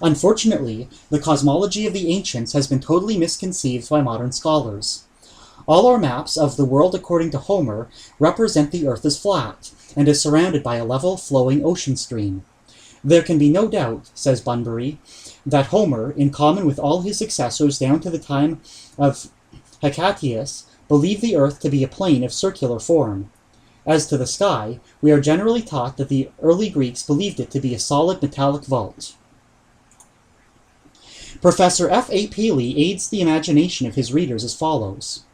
S1: Unfortunately, the cosmology of the ancients has been totally misconceived by modern scholars. All our maps of the world according to Homer represent the Earth as flat, and is surrounded by a level, flowing ocean stream. There can be no doubt, says Bunbury, that Homer, in common with all his successors down to the time of Hecataeus, believed the Earth to be a plane of circular form. As to the sky, we are generally taught that the early Greeks believed it to be a solid metallic vault. Professor F. A. Paley aids the imagination of his readers as follows.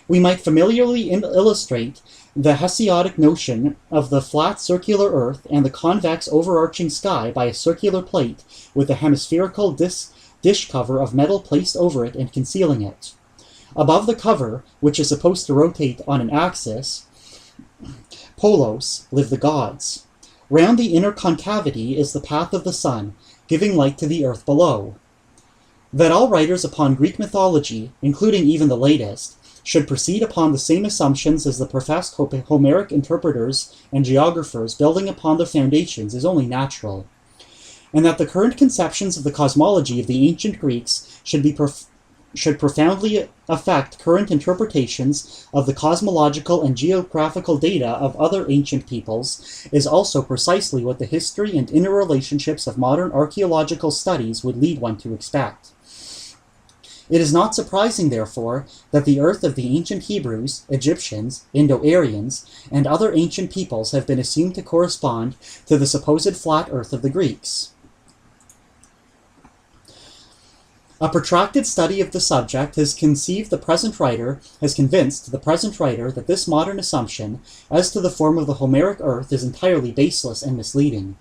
S1: We might familiarly illustrate the Hesiodic notion of the flat circular earth and the convex overarching sky by a circular plate with a hemispherical dish cover of metal placed over it and concealing it. Above the cover, which is supposed to rotate on an axis, polos, live the gods. Round the inner concavity is the path of the sun, giving light to the earth below. That all writers upon Greek mythology, including even the latest, should proceed upon the same assumptions as the professed Homeric interpreters and geographers building upon their foundations is only natural, and that the current conceptions of the cosmology of the ancient Greeks should profoundly affect current interpretations of the cosmological and geographical data of other ancient peoples is also precisely what the history and interrelationships of modern archaeological studies would lead one to expect. It is not surprising, therefore, that the earth of the ancient Hebrews, Egyptians, Indo-Aryans, and other ancient peoples have been assumed to correspond to the supposed flat earth of the Greeks. A protracted study of the subject has convinced the present writer that this modern assumption as to the form of the Homeric earth is entirely baseless and misleading.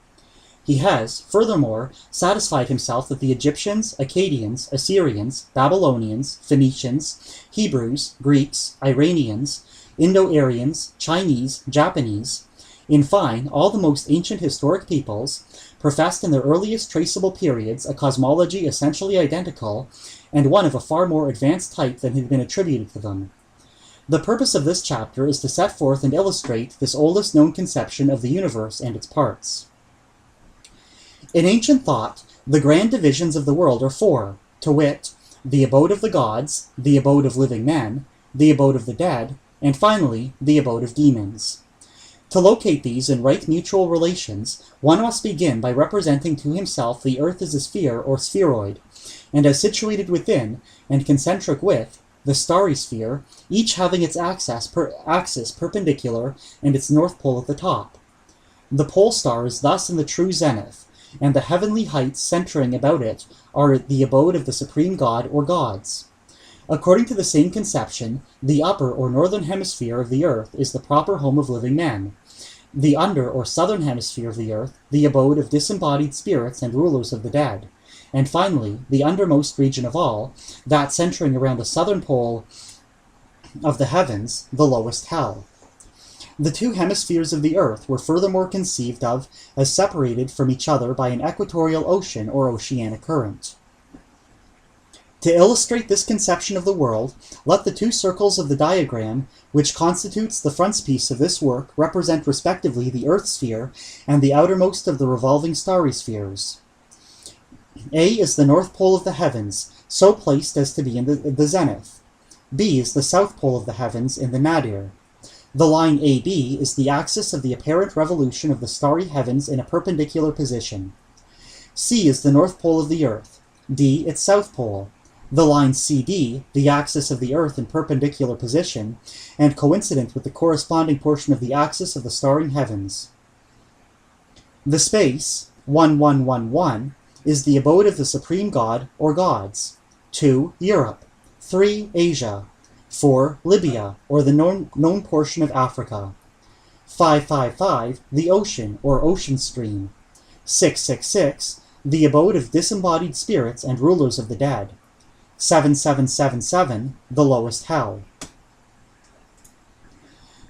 S1: He has, furthermore, satisfied himself that the Egyptians, Akkadians, Assyrians, Babylonians, Phoenicians, Hebrews, Greeks, Iranians, Indo-Aryans, Chinese, Japanese, in fine, all the most ancient historic peoples, professed in their earliest traceable periods a cosmology essentially identical, and one of a far more advanced type than had been attributed to them. The purpose of this chapter is to set forth and illustrate this oldest known conception of the universe and its parts. In ancient thought, the grand divisions of the world are four, to wit, the abode of the gods, the abode of living men, the abode of the dead, and finally, the abode of demons. To locate these in right mutual relations, one must begin by representing to himself the earth as a sphere or spheroid, and as situated within, and concentric with, the starry sphere, each having its axis perpendicular and its north pole at the top. The pole star is thus in the true zenith, and the heavenly heights centering about it are the abode of the supreme god or gods. According to the same conception, the upper or northern hemisphere of the earth is the proper home of living men, the under or southern hemisphere of the earth the abode of disembodied spirits and rulers of the dead, and finally, the undermost region of all, that centering around the southern pole of the heavens, the lowest hell. The two hemispheres of the earth were furthermore conceived of as separated from each other by an equatorial ocean or oceanic current. To illustrate this conception of the world, let the two circles of the diagram, which constitutes the frontispiece of this work, represent respectively the earth sphere and the outermost of the revolving starry spheres. A is the north pole of the heavens, so placed as to be in the zenith. B is the south pole of the heavens in the nadir. The line AB is the axis of the apparent revolution of the starry heavens in a perpendicular position. C is the north pole of the earth, D its south pole. The line CD, the axis of the earth in perpendicular position, and coincident with the corresponding portion of the axis of the starry heavens. The space, 1111, is the abode of the supreme god or gods. 2. Europe. 3. Asia. 4. Libya, or the known portion of Africa. 555, the ocean, or ocean stream. 666, the abode of disembodied spirits and rulers of the dead. 7777, the lowest hell.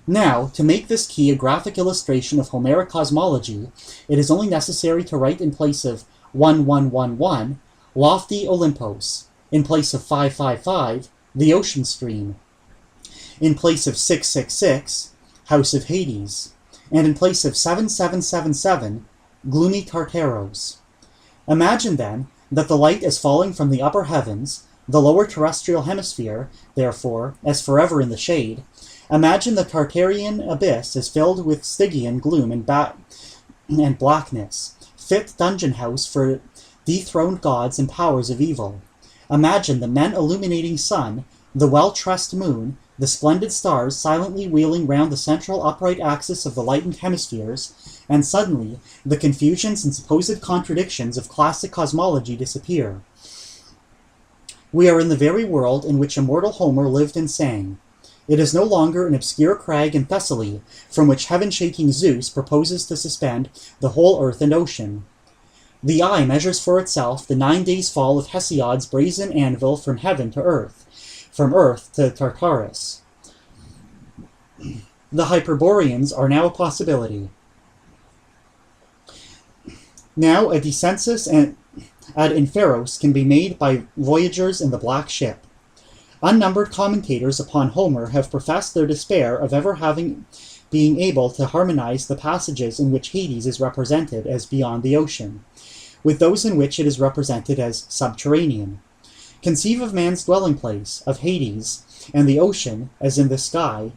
S1: Now, to make this key a graphic illustration of Homeric cosmology, it is only necessary to write in place of 1111, lofty Olympos, in place of 555, the ocean stream, in place of 666, house of Hades, and in place of 7777, gloomy Tartaros. Imagine, then, that the light is falling from the upper heavens, the lower terrestrial hemisphere, therefore, as forever in the shade. Imagine the Tartarian abyss is filled with Stygian gloom and blackness, fit dungeon house for dethroned gods and powers of evil. Imagine the men-illuminating sun, the well-trussed moon, the splendid stars silently wheeling round the central upright axis of the lightened hemispheres, and suddenly the confusions and supposed contradictions of classic cosmology disappear. We are in the very world in which immortal Homer lived and sang. It is no longer an obscure crag in Thessaly, from which heaven-shaking Zeus proposes to suspend the whole earth and ocean. The eye measures for itself the 9 days' fall of Hesiod's brazen anvil from heaven to earth, from earth to Tartarus. The Hyperboreans are now a possibility. Now a descensus ad Inferos can be made by voyagers in the Black Ship. Unnumbered commentators upon Homer have professed their despair of ever being able to harmonize the passages in which Hades is represented as beyond the ocean, with those in which it is represented as subterranean. Conceive of man's dwelling place, of Hades, and the ocean as in the sky,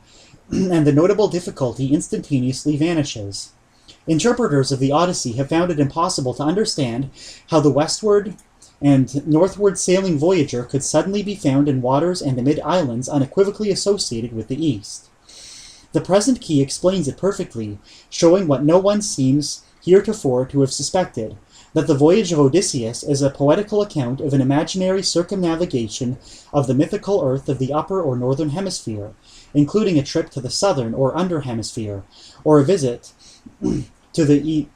S1: and the notable difficulty instantaneously vanishes. Interpreters of the Odyssey have found it impossible to understand how the westward and northward sailing voyager could suddenly be found in waters and amid islands unequivocally associated with the east. The present key explains it perfectly, showing what no one seems heretofore to have suspected, that the voyage of Odysseus is a poetical account of an imaginary circumnavigation of the mythical earth of the upper or northern hemisphere, including a trip to the southern or under hemisphere, or a visit to the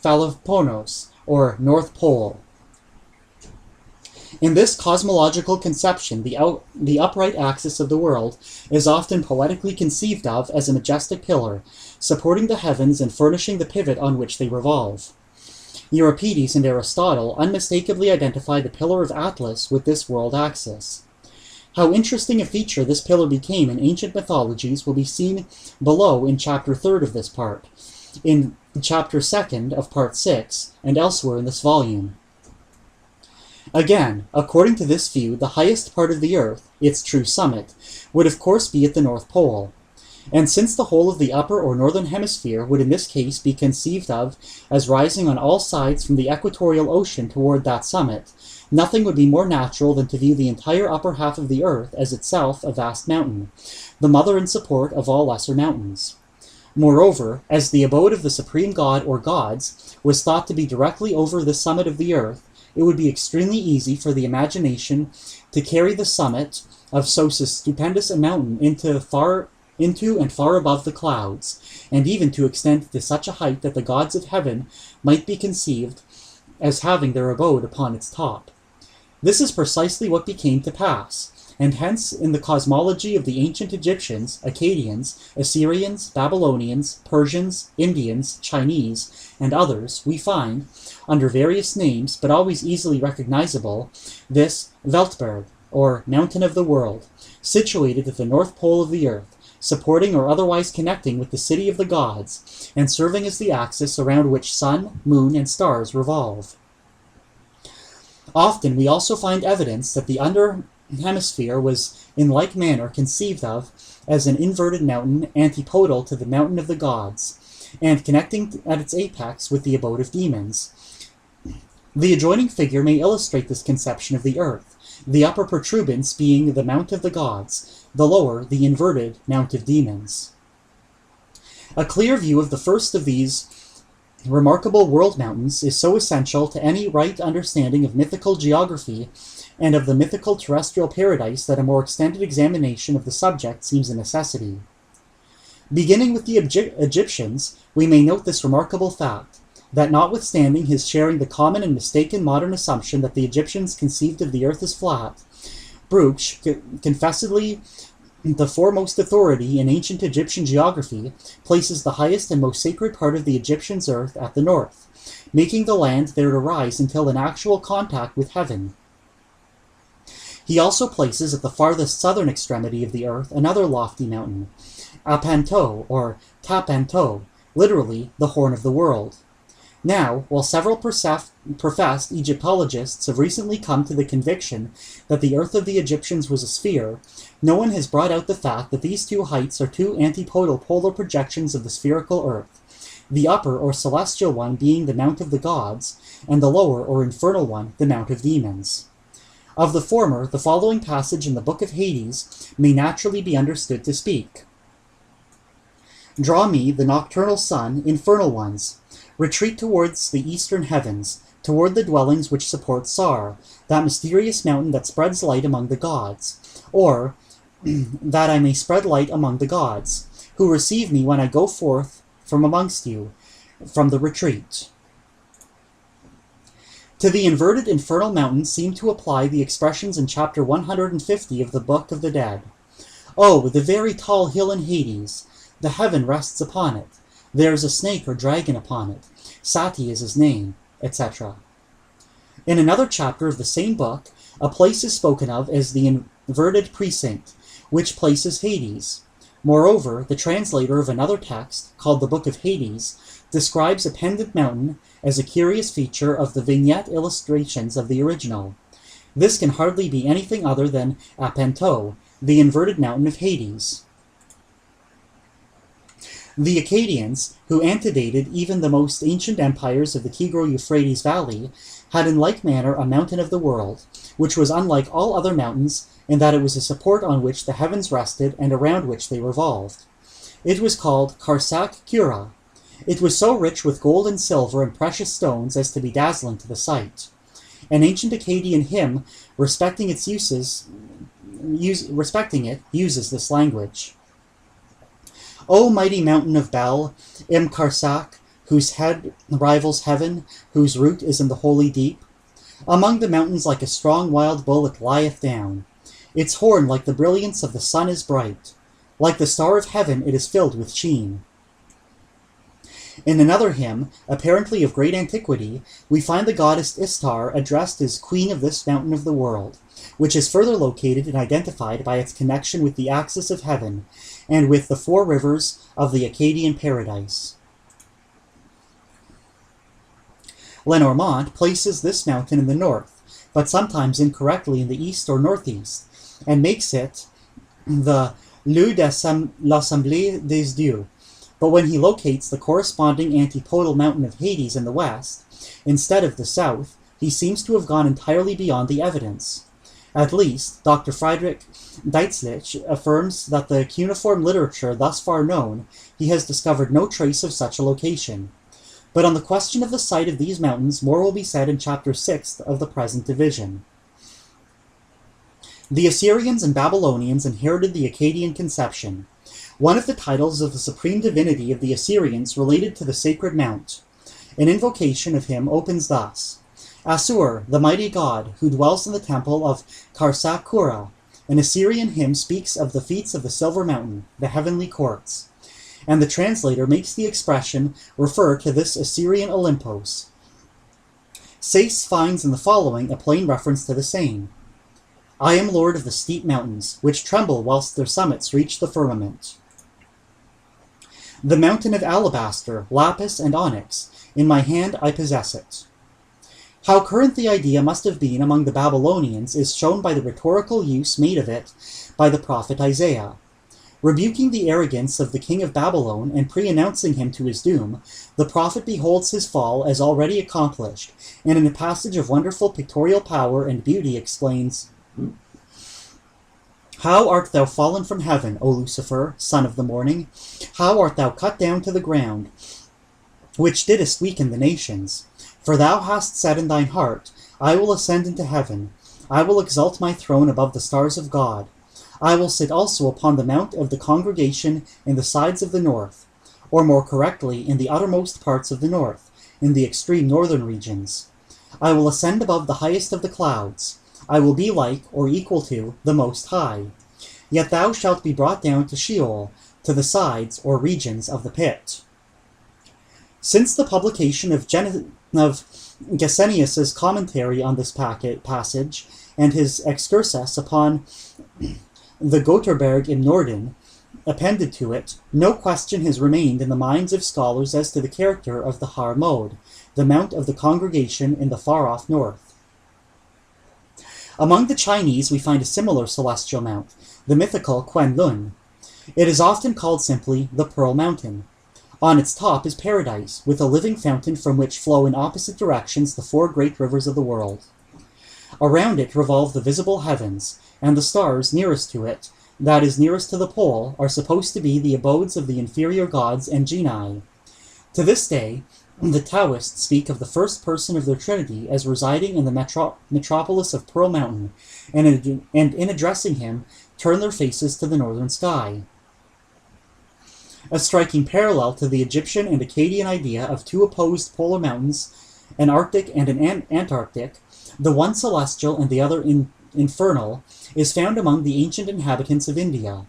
S1: Phaloponos, or North Pole. In this cosmological conception, the upright axis of the world is often poetically conceived of as a majestic pillar, supporting the heavens and furnishing the pivot on which they revolve. Euripides and Aristotle unmistakably identify the pillar of Atlas with this world axis. How interesting a feature this pillar became in ancient mythologies will be seen below in Chapter 3 of this part, in Chapter 2 of Part 6, and elsewhere in this volume. Again, according to this view, the highest part of the earth, its true summit, would of course be at the North Pole. And since the whole of the upper or northern hemisphere would in this case be conceived of as rising on all sides from the equatorial ocean toward that summit, nothing would be more natural than to view the entire upper half of the earth as itself a vast mountain, the mother and support of all lesser mountains. Moreover, as the abode of the supreme god or gods was thought to be directly over the summit of the earth, it would be extremely easy for the imagination to carry the summit of so stupendous a mountain into and far above the clouds, and even to extend to such a height that the gods of heaven might be conceived as having their abode upon its top. This is precisely what became to pass, and hence in the cosmology of the ancient Egyptians, Akkadians, Assyrians, Babylonians, Persians, Indians, Chinese, and others, we find, under various names, but always easily recognizable, this Weltberg, or Mountain of the World, situated at the North Pole of the earth, supporting or otherwise connecting with the city of the gods, and serving as the axis around which sun, moon, and stars revolve. Often we also find evidence that the under hemisphere was in like manner conceived of as an inverted mountain antipodal to the mountain of the gods, and connecting at its apex with the abode of demons. The adjoining figure may illustrate this conception of the earth, the upper protuberance being the mount of the gods, the lower the inverted mount of demons. A clear view of the first of these remarkable world mountains is so essential to any right understanding of mythical geography and of the mythical terrestrial paradise that a more extended examination of the subject seems a necessity. Beginning with the Egyptians, we may note this remarkable fact, that notwithstanding his sharing the common and mistaken modern assumption that the Egyptians conceived of the earth as flat, Brugsch, confessedly the foremost authority in ancient Egyptian geography, places the highest and most sacred part of the Egyptians' earth at the north, making the land there to rise until in actual contact with heaven. He also places at the farthest southern extremity of the earth another lofty mountain, Apanto, or Tapanto, literally the horn of the world. Now, while several professed Egyptologists have recently come to the conviction that the earth of the Egyptians was a sphere, no one has brought out the fact that these two heights are two antipodal polar projections of the spherical earth, the upper or celestial one being the mount of the gods, and the lower or infernal one the mount of demons. Of the former, the following passage in the Book of Hades may naturally be understood to speak. Draw me, the nocturnal sun, infernal ones. Retreat towards the eastern heavens, toward the dwellings which support Sar, that mysterious mountain that spreads light among the gods, or that I may spread light among the gods, who receive me when I go forth from amongst you, from the retreat. To the inverted infernal mountain seem to apply the expressions in chapter 150 of the Book of the Dead. Oh, the very tall hill in Hades, the heaven rests upon it. There is a snake or dragon upon it. Sati is his name, etc. In another chapter of the same book, a place is spoken of as the inverted precinct, which place is Hades. Moreover, the translator of another text, called the Book of Hades, describes a pendant mountain as a curious feature of the vignette illustrations of the original. This can hardly be anything other than Apento, the inverted mountain of Hades. The Akkadians, who antedated even the most ancient empires of the Tigro-Euphrates Valley, had in like manner a mountain of the world, which was unlike all other mountains in that it was a support on which the heavens rested and around which they revolved. It was called Karsak Kura. It was so rich with gold and silver and precious stones as to be dazzling to the sight. An ancient Akkadian hymn respecting it uses this language. O mighty mountain of Bel, Im Karsak, whose head rivals heaven, whose root is in the holy deep. Among the mountains like a strong wild bull it lieth down. Its horn like the brilliance of the sun is bright. Like the star of heaven it is filled with sheen. In another hymn, apparently of great antiquity, we find the goddess Istar addressed as Queen of this mountain of the world, which is further located and identified by its connection with the axis of heaven, and with the four rivers of the Akkadian paradise. Lenormand places this mountain in the north, but sometimes incorrectly in the east or northeast, and makes it the Lieu de l'Assemblée des Dieux. But when he locates the corresponding antipodal mountain of Hades in the west, instead of the south, he seems to have gone entirely beyond the evidence. At least, Dr. Friedrich Dietzlich affirms that the cuneiform literature thus far known, he has discovered no trace of such a location. But on the question of the site of these mountains, more will be said in chapter 6 of the present division. The Assyrians and Babylonians inherited the Akkadian conception. One of the titles of the supreme divinity of the Assyrians related to the sacred mount. An invocation of him opens thus: Assur, the mighty god, who dwells in the temple of Karsak Kura. An Assyrian hymn speaks of the feats of the silver mountain, the heavenly courts. And the translator makes the expression refer to this Assyrian Olympos. Sayce finds in the following a plain reference to the same. I am lord of the steep mountains, which tremble whilst their summits reach the firmament. The mountain of alabaster, lapis, and onyx, in my hand I possess it. How current the idea must have been among the Babylonians is shown by the rhetorical use made of it by the prophet Isaiah. Rebuking the arrogance of the king of Babylon and pre-announcing him to his doom, the prophet beholds his fall as already accomplished, and in a passage of wonderful pictorial power and beauty explains, How art thou fallen from heaven, O Lucifer, son of the morning? How art thou cut down to the ground, which didst weaken the nations? For thou hast said in thine heart, I will ascend into heaven. I will exalt my throne above the stars of God. I will sit also upon the mount of the congregation in the sides of the north, or more correctly, in the uttermost parts of the north, in the extreme northern regions. I will ascend above the highest of the clouds. I will be like, or equal to, the Most High. Yet thou shalt be brought down to Sheol, to the sides, or regions of the pit. Since the publication of Gesenius's commentary on this passage, and his excursus upon the Götterberg im Norden, appended to it, no question has remained in the minds of scholars as to the character of the Har Mod, the mount of the congregation in the far-off north. Among the Chinese we find a similar celestial mount, the mythical Quen Lun. It is often called simply the Pearl Mountain. On its top is paradise, with a living fountain from which flow in opposite directions the four great rivers of the world. Around it revolve the visible heavens, and the stars nearest to it, that is nearest to the pole, are supposed to be the abodes of the inferior gods and genii. To this day, the Taoists speak of the first person of their Trinity as residing in the metropolis of Pearl Mountain, and in addressing him, turn their faces to the northern sky. A striking parallel to the Egyptian and Akkadian idea of two opposed polar mountains, an Arctic and an Antarctic, the one celestial and the other infernal, is found among the ancient inhabitants of India.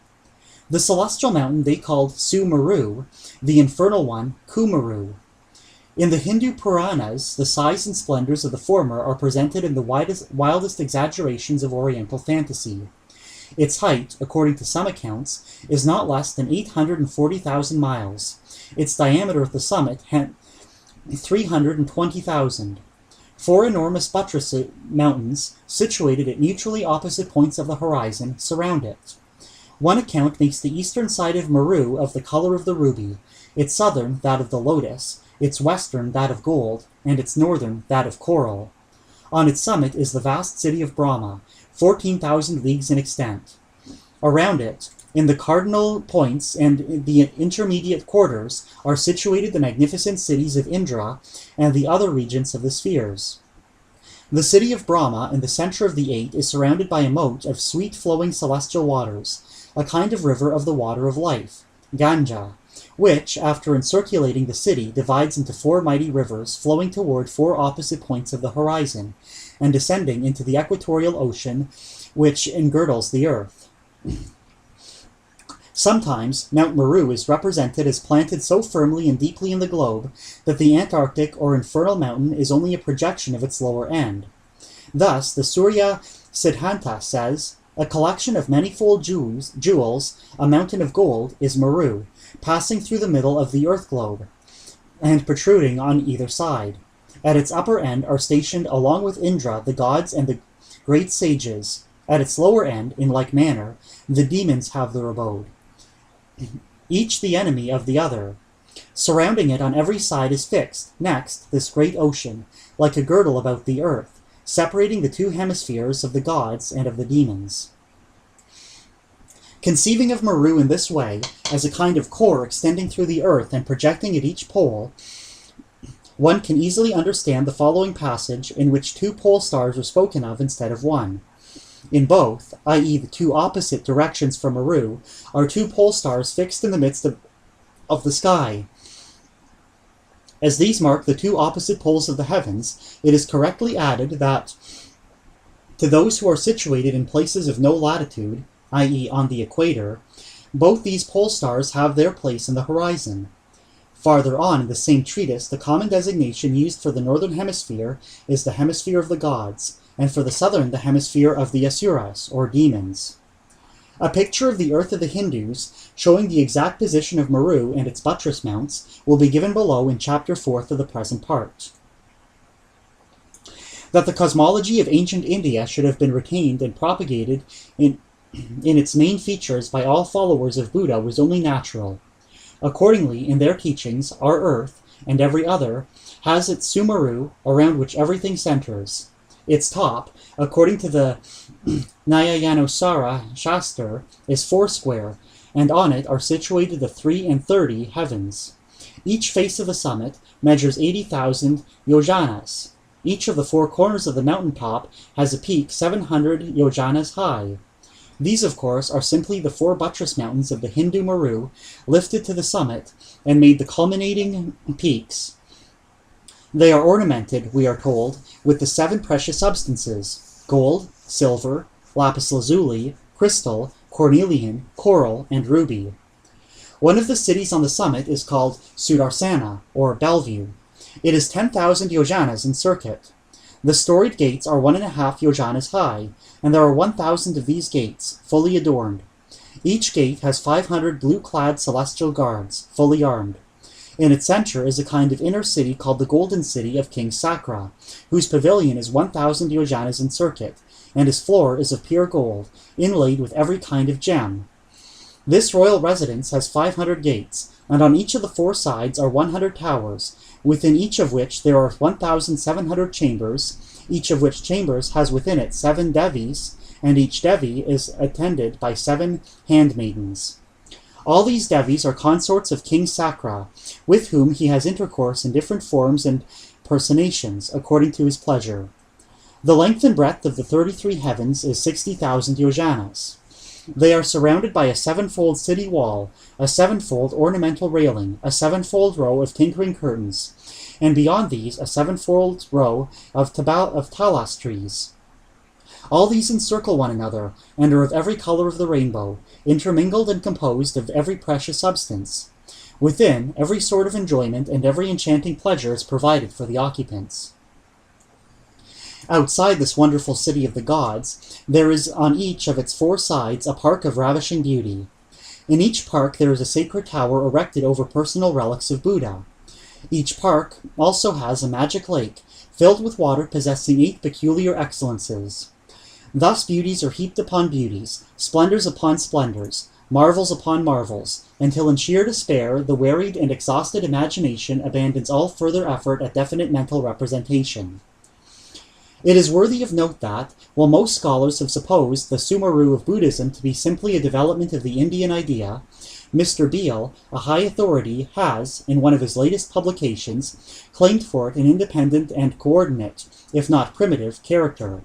S1: The celestial mountain they called Sumeru, the infernal one Kumeru. In the Hindu Puranas, the size and splendors of the former are presented in the wildest exaggerations of Oriental fantasy. Its height, according to some accounts, is not less than 840,000 miles. Its diameter at the summit, 320,000. Four enormous buttress mountains, situated at mutually opposite points of the horizon, surround it. One account makes the eastern side of Meru of the color of the ruby, its southern that of the lotus, its western that of gold, and its northern that of coral. On its summit is the vast city of Brahma, 14,000 leagues in extent. Around it, in the cardinal points and the intermediate quarters, are situated the magnificent cities of Indra and the other regents of the spheres. The city of Brahma, in the center of the eight, is surrounded by a moat of sweet-flowing celestial waters, a kind of river of the water of life, Ganga, which, after encirculating the city, divides into four mighty rivers flowing toward four opposite points of the horizon, and descending into the equatorial ocean which engirdles the earth. Sometimes Mount Meru is represented as planted so firmly and deeply in the globe that the Antarctic or infernal mountain is only a projection of its lower end. Thus, the Surya Siddhanta says, "A collection of manifold jewels, a mountain of gold, is Meru, passing through the middle of the earth globe, and protruding on either side. At its upper end are stationed, along with Indra, the gods and the great sages. At its lower end, in like manner, the demons have their abode, each the enemy of the other. Surrounding it on every side is fixed, next, this great ocean, like a girdle about the earth, separating the two hemispheres of the gods and of the demons." Conceiving of Meru in this way, as a kind of core extending through the earth and projecting at each pole, one can easily understand the following passage in which two pole stars are spoken of instead of one. In both, i.e. the two opposite directions from Meru, are two pole stars fixed in the midst of the sky. As these mark the two opposite poles of the heavens, it is correctly added that to those who are situated in places of no latitude, i.e. on the equator, both these pole stars have their place in the horizon. Farther on in the same treatise, the common designation used for the northern hemisphere is the hemisphere of the gods, and for the southern the hemisphere of the Asuras, or demons. A picture of the earth of the Hindus, showing the exact position of Meru and its buttress mounts, will be given below in Chapter 4 of the present part. That the cosmology of ancient India should have been retained and propagated in its main features by all followers of Buddha was only natural. Accordingly, in their teachings, our earth, and every other, has its Sumeru, around which everything centers. Its top, according to the Nyayanusara Shastra, is foursquare, and on it are situated the 33 heavens. Each face of the summit measures 80,000 yojanas. Each of the four corners of the mountain top has a peak 700 yojanas high. These, of course, are simply the four buttress mountains of the Hindu Meru, lifted to the summit and made the culminating peaks. They are ornamented, we are told, with the 7 precious substances: gold, silver, lapis lazuli, crystal, cornelian, coral, and ruby. One of the cities on the summit is called Sudarsana, or Bellevue. It is 10,000 yojanas in circuit. The storied gates are 1.5 yojanas high, and there are 1,000 of these gates, fully adorned. Each gate has 500 blue-clad celestial guards, fully armed. In its center is a kind of inner city called the Golden City of King Sakra, whose pavilion is 1,000 yojanas in circuit, and his floor is of pure gold, inlaid with every kind of gem. This royal residence has 500 gates, and on each of the 4 sides are 100 towers, within each of which there are 1,700 chambers, each of which chambers has within it 7 Devis, and each Devi is attended by 7 handmaidens. All these Devis are consorts of King Sakra, with whom he has intercourse in different forms and personations, according to his pleasure. The length and breadth of the 33 heavens is 60,000 yojanas. They are surrounded by a 7-fold city wall, a 7-fold ornamental railing, a 7-fold row of tinkering curtains, and beyond these a 7-fold row of talas trees. All these encircle one another, and are of every color of the rainbow, intermingled and composed of every precious substance. Within, every sort of enjoyment and every enchanting pleasure is provided for the occupants. Outside this wonderful city of the gods, there is on each of its 4 sides a park of ravishing beauty. In each park there is a sacred tower erected over personal relics of Buddha. Each park also has a magic lake, filled with water possessing 8 peculiar excellences. Thus beauties are heaped upon beauties, splendors upon splendors, marvels upon marvels, until in sheer despair the wearied and exhausted imagination abandons all further effort at definite mental representation. It is worthy of note that, while most scholars have supposed the Sumeru of Buddhism to be simply a development of the Indian idea, Mr. Beale, a high authority, has, in one of his latest publications, claimed for it an independent and coordinate, if not primitive, character.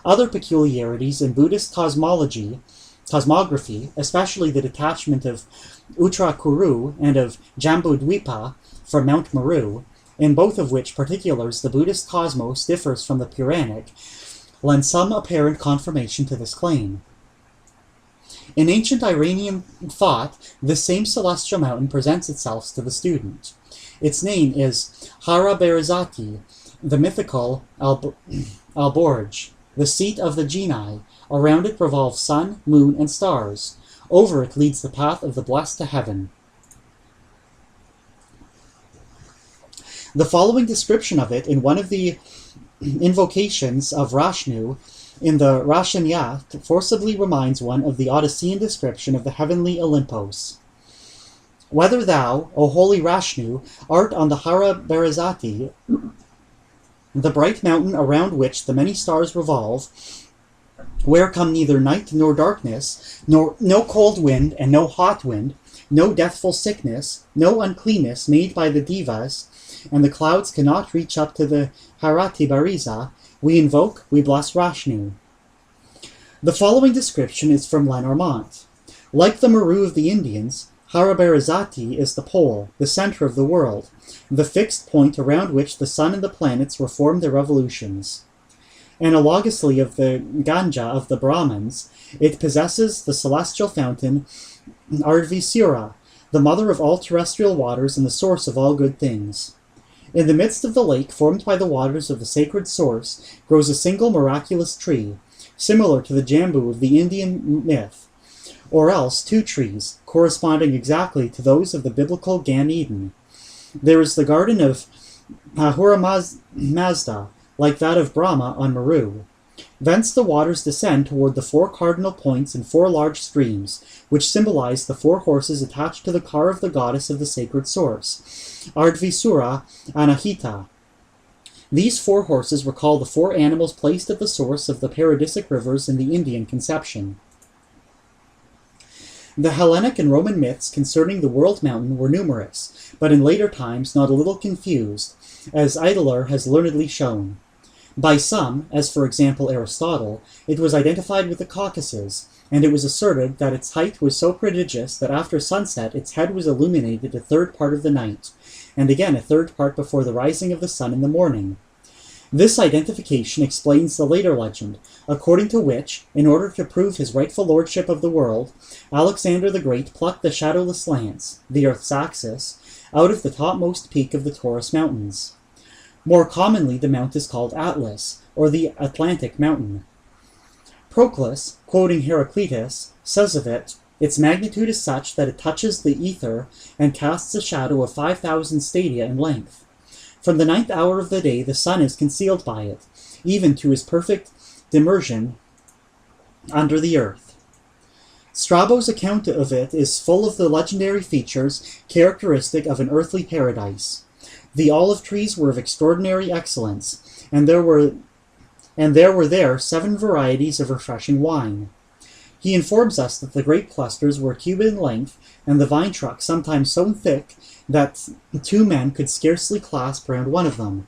S1: Other peculiarities in Buddhist cosmography, especially the detachment of Uttrakuru and of Jambudvipa from Mount Meru, in both of which particulars the Buddhist cosmos differs from the Puranic, lend some apparent confirmation to this claim. In ancient Iranian thought, this same celestial mountain presents itself to the student. Its name is Hara Berzati, the mythical Alborj, the seat of the genii. Around it revolve sun, moon, and stars. Over it leads the path of the blessed to heaven. The following description of it in one of the invocations of Rashnu in the Rashanyat forcibly reminds one of the Odyssean description of the heavenly Olympos. Whether thou, O holy Rashnu, art on the Hara Berzati, the bright mountain around which the many stars revolve, where come neither night nor darkness, nor no cold wind and no hot wind, no deathful sickness, no uncleanness made by the devas, and the clouds cannot reach up to the Harati Bariza, we bless Rashnu. The following description is from Lenormant. Like the Meru of the Indians, Harabarazati is the pole, the center of the world, the fixed point around which the sun and the planets reform their revolutions. Analogously of the Ganja of the Brahmins, it possesses the celestial fountain Ardvisura, the mother of all terrestrial waters and the source of all good things. In the midst of the lake formed by the waters of the sacred source grows a single miraculous tree, similar to the jambu of the Indian myth, or else 2 trees, corresponding exactly to those of the biblical Gan Eden. There is the garden of Ahura Mazda, like that of Brahma on Meru. Thence the waters descend toward the 4 cardinal points in 4 large streams, which symbolize the 4 horses attached to the car of the goddess of the sacred source, Ardvisura Anahita. These 4 horses recall the 4 animals placed at the source of the paradisic rivers in the Indian conception. The Hellenic and Roman myths concerning the world mountain were numerous, but in later times not a little confused, as Idler has learnedly shown. By some, as for example Aristotle, it was identified with the Caucasus, and it was asserted that its height was so prodigious that after sunset its head was illuminated a third part of the night, and again a third part before the rising of the sun in the morning. This identification explains the later legend, according to which, in order to prove his rightful lordship of the world, Alexander the Great plucked the shadowless lance, the earth's axis, out of the topmost peak of the Taurus Mountains. More commonly, the mount is called Atlas, or the Atlantic Mountain. Proclus, quoting Heraclitus, says of it, its magnitude is such that it touches the ether and casts a shadow of 5,000 stadia in length. From the 9th hour of the day the sun is concealed by it, even to his perfect immersion under the earth. Strabo's account of it is full of the legendary features characteristic of an earthly paradise. The olive trees were of extraordinary excellence, and there were and there were 7 varieties of refreshing wine. He informs us that the grape clusters were a cubit in length, and the vine truck sometimes so thick that 2 men could scarcely clasp round one of them.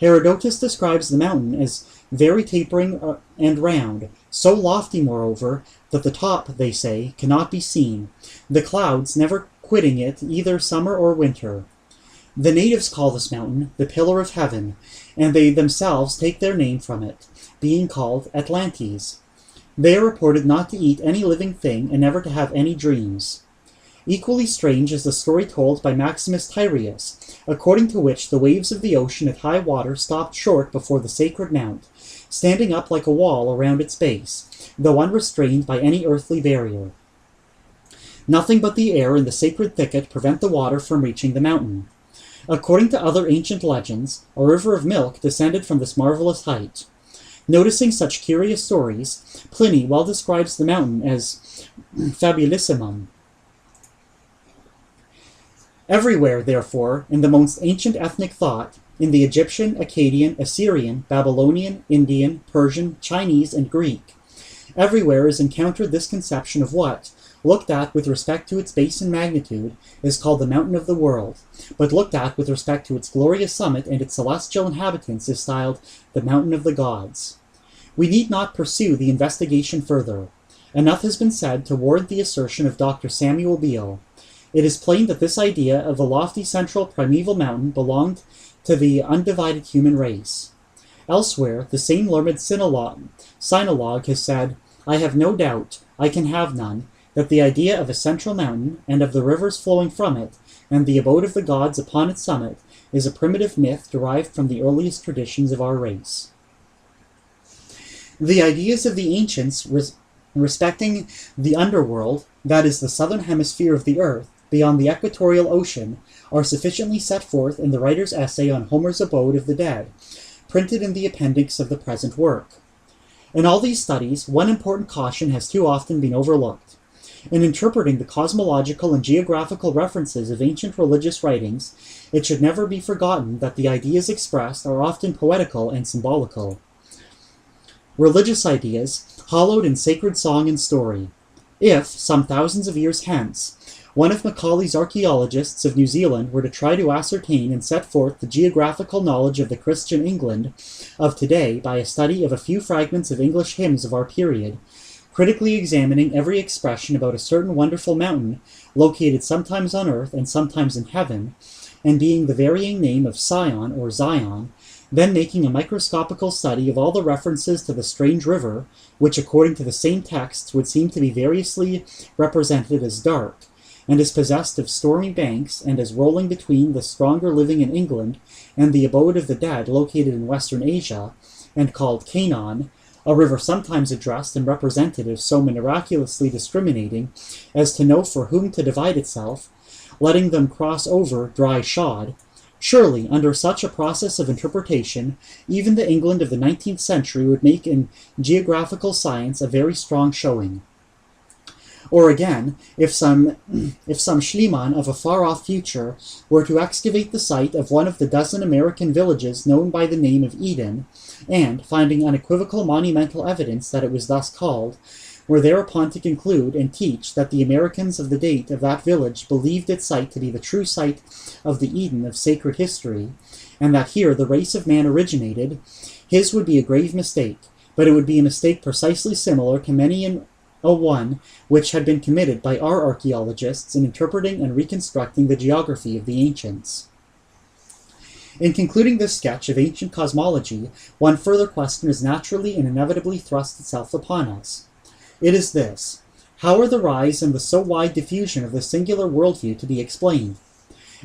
S1: Herodotus describes the mountain as very tapering and round, so lofty, moreover, that the top, they say, cannot be seen, the clouds never quitting it either summer or winter. The natives call this mountain the Pillar of Heaven, and they themselves take their name from it, being called Atlantes. They are reported not to eat any living thing and never to have any dreams. Equally strange is the story told by Maximus Tyrius, according to which the waves of the ocean at high water stopped short before the sacred mount, standing up like a wall around its base, though unrestrained by any earthly barrier. Nothing but the air and the sacred thicket prevent the water from reaching the mountain. According to other ancient legends, a river of milk descended from this marvelous height. Noticing such curious stories, Pliny well describes the mountain as fabulissimum. Everywhere, therefore, in the most ancient ethnic thought, in the Egyptian, Akkadian, Assyrian, Babylonian, Indian, Persian, Chinese, and Greek, everywhere is encountered this conception of what, looked at with respect to its base and magnitude, is called the mountain of the world, but looked at with respect to its glorious summit and its celestial inhabitants is styled the mountain of the gods. We need not pursue the investigation further. Enough has been said to warrant the assertion of Dr. Samuel Beal. It is plain that this idea of a lofty central primeval mountain belonged to the undivided human race. Elsewhere, the same learned sinologue has said, "I have no doubt, I can have none, that the idea of a central mountain, and of the rivers flowing from it, and the abode of the gods upon its summit, is a primitive myth derived from the earliest traditions of our race." The ideas of the ancients respecting the underworld, that is, the southern hemisphere of the earth, beyond the equatorial ocean, are sufficiently set forth in the writer's essay on Homer's Abode of the Dead, printed in the appendix of the present work. In all these studies, one important caution has too often been overlooked. In interpreting the cosmological and geographical references of ancient religious writings, it should never be forgotten that the ideas expressed are often poetical and symbolical. Religious ideas, hallowed in sacred song and story. If, some thousands of years hence, one of Macaulay's archaeologists of New Zealand were to try to ascertain and set forth the geographical knowledge of the Christian England of today by a study of a few fragments of English hymns of our period, critically examining every expression about a certain wonderful mountain located sometimes on earth and sometimes in heaven, and being the varying name of Sion or Zion, then making a microscopical study of all the references to the strange river, which according to the same texts would seem to be variously represented as dark, and is possessed of stormy banks, and as rolling between the stronger living in England and the abode of the dead located in Western Asia, and called Canaan, a river sometimes addressed and represented as so miraculously discriminating as to know for whom to divide itself, letting them cross over dry shod. Surely, under such a process of interpretation, even the England of the 19th century would make in geographical science a very strong showing. Or again, if some Schliemann of a far-off future were to excavate the site of one of the dozen American villages known by the name of Eden, and, finding unequivocal monumental evidence that it was thus called, were thereupon to conclude and teach that the Americans of the date of that village believed its site to be the true site of the Eden of sacred history, and that here the race of man originated, his would be a grave mistake, but it would be a mistake precisely similar to many a one which had been committed by our archaeologists in interpreting and reconstructing the geography of the ancients. In concluding this sketch of ancient cosmology, one further question has naturally and inevitably thrust itself upon us. It is this: how are the rise and the so wide diffusion of this singular worldview to be explained?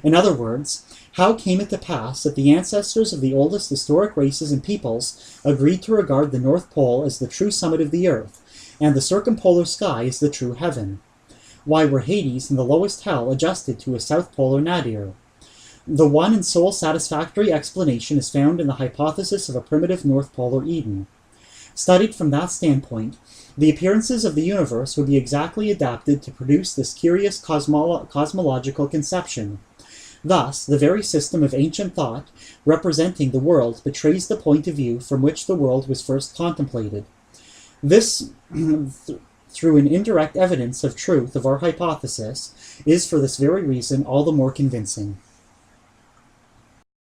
S1: In other words, how came it to pass that the ancestors of the oldest historic races and peoples agreed to regard the North Pole as the true summit of the earth, and the circumpolar sky is the true heaven? Why were Hades and the lowest hell adjusted to a south polar nadir? The one and sole satisfactory explanation is found in the hypothesis of a primitive North Polar Eden. Studied from that standpoint, the appearances of the universe would be exactly adapted to produce this curious cosmological conception. Thus, the very system of ancient thought representing the world betrays the point of view from which the world was first contemplated. This, through an indirect evidence of truth of our hypothesis, is for this very reason all the more convincing.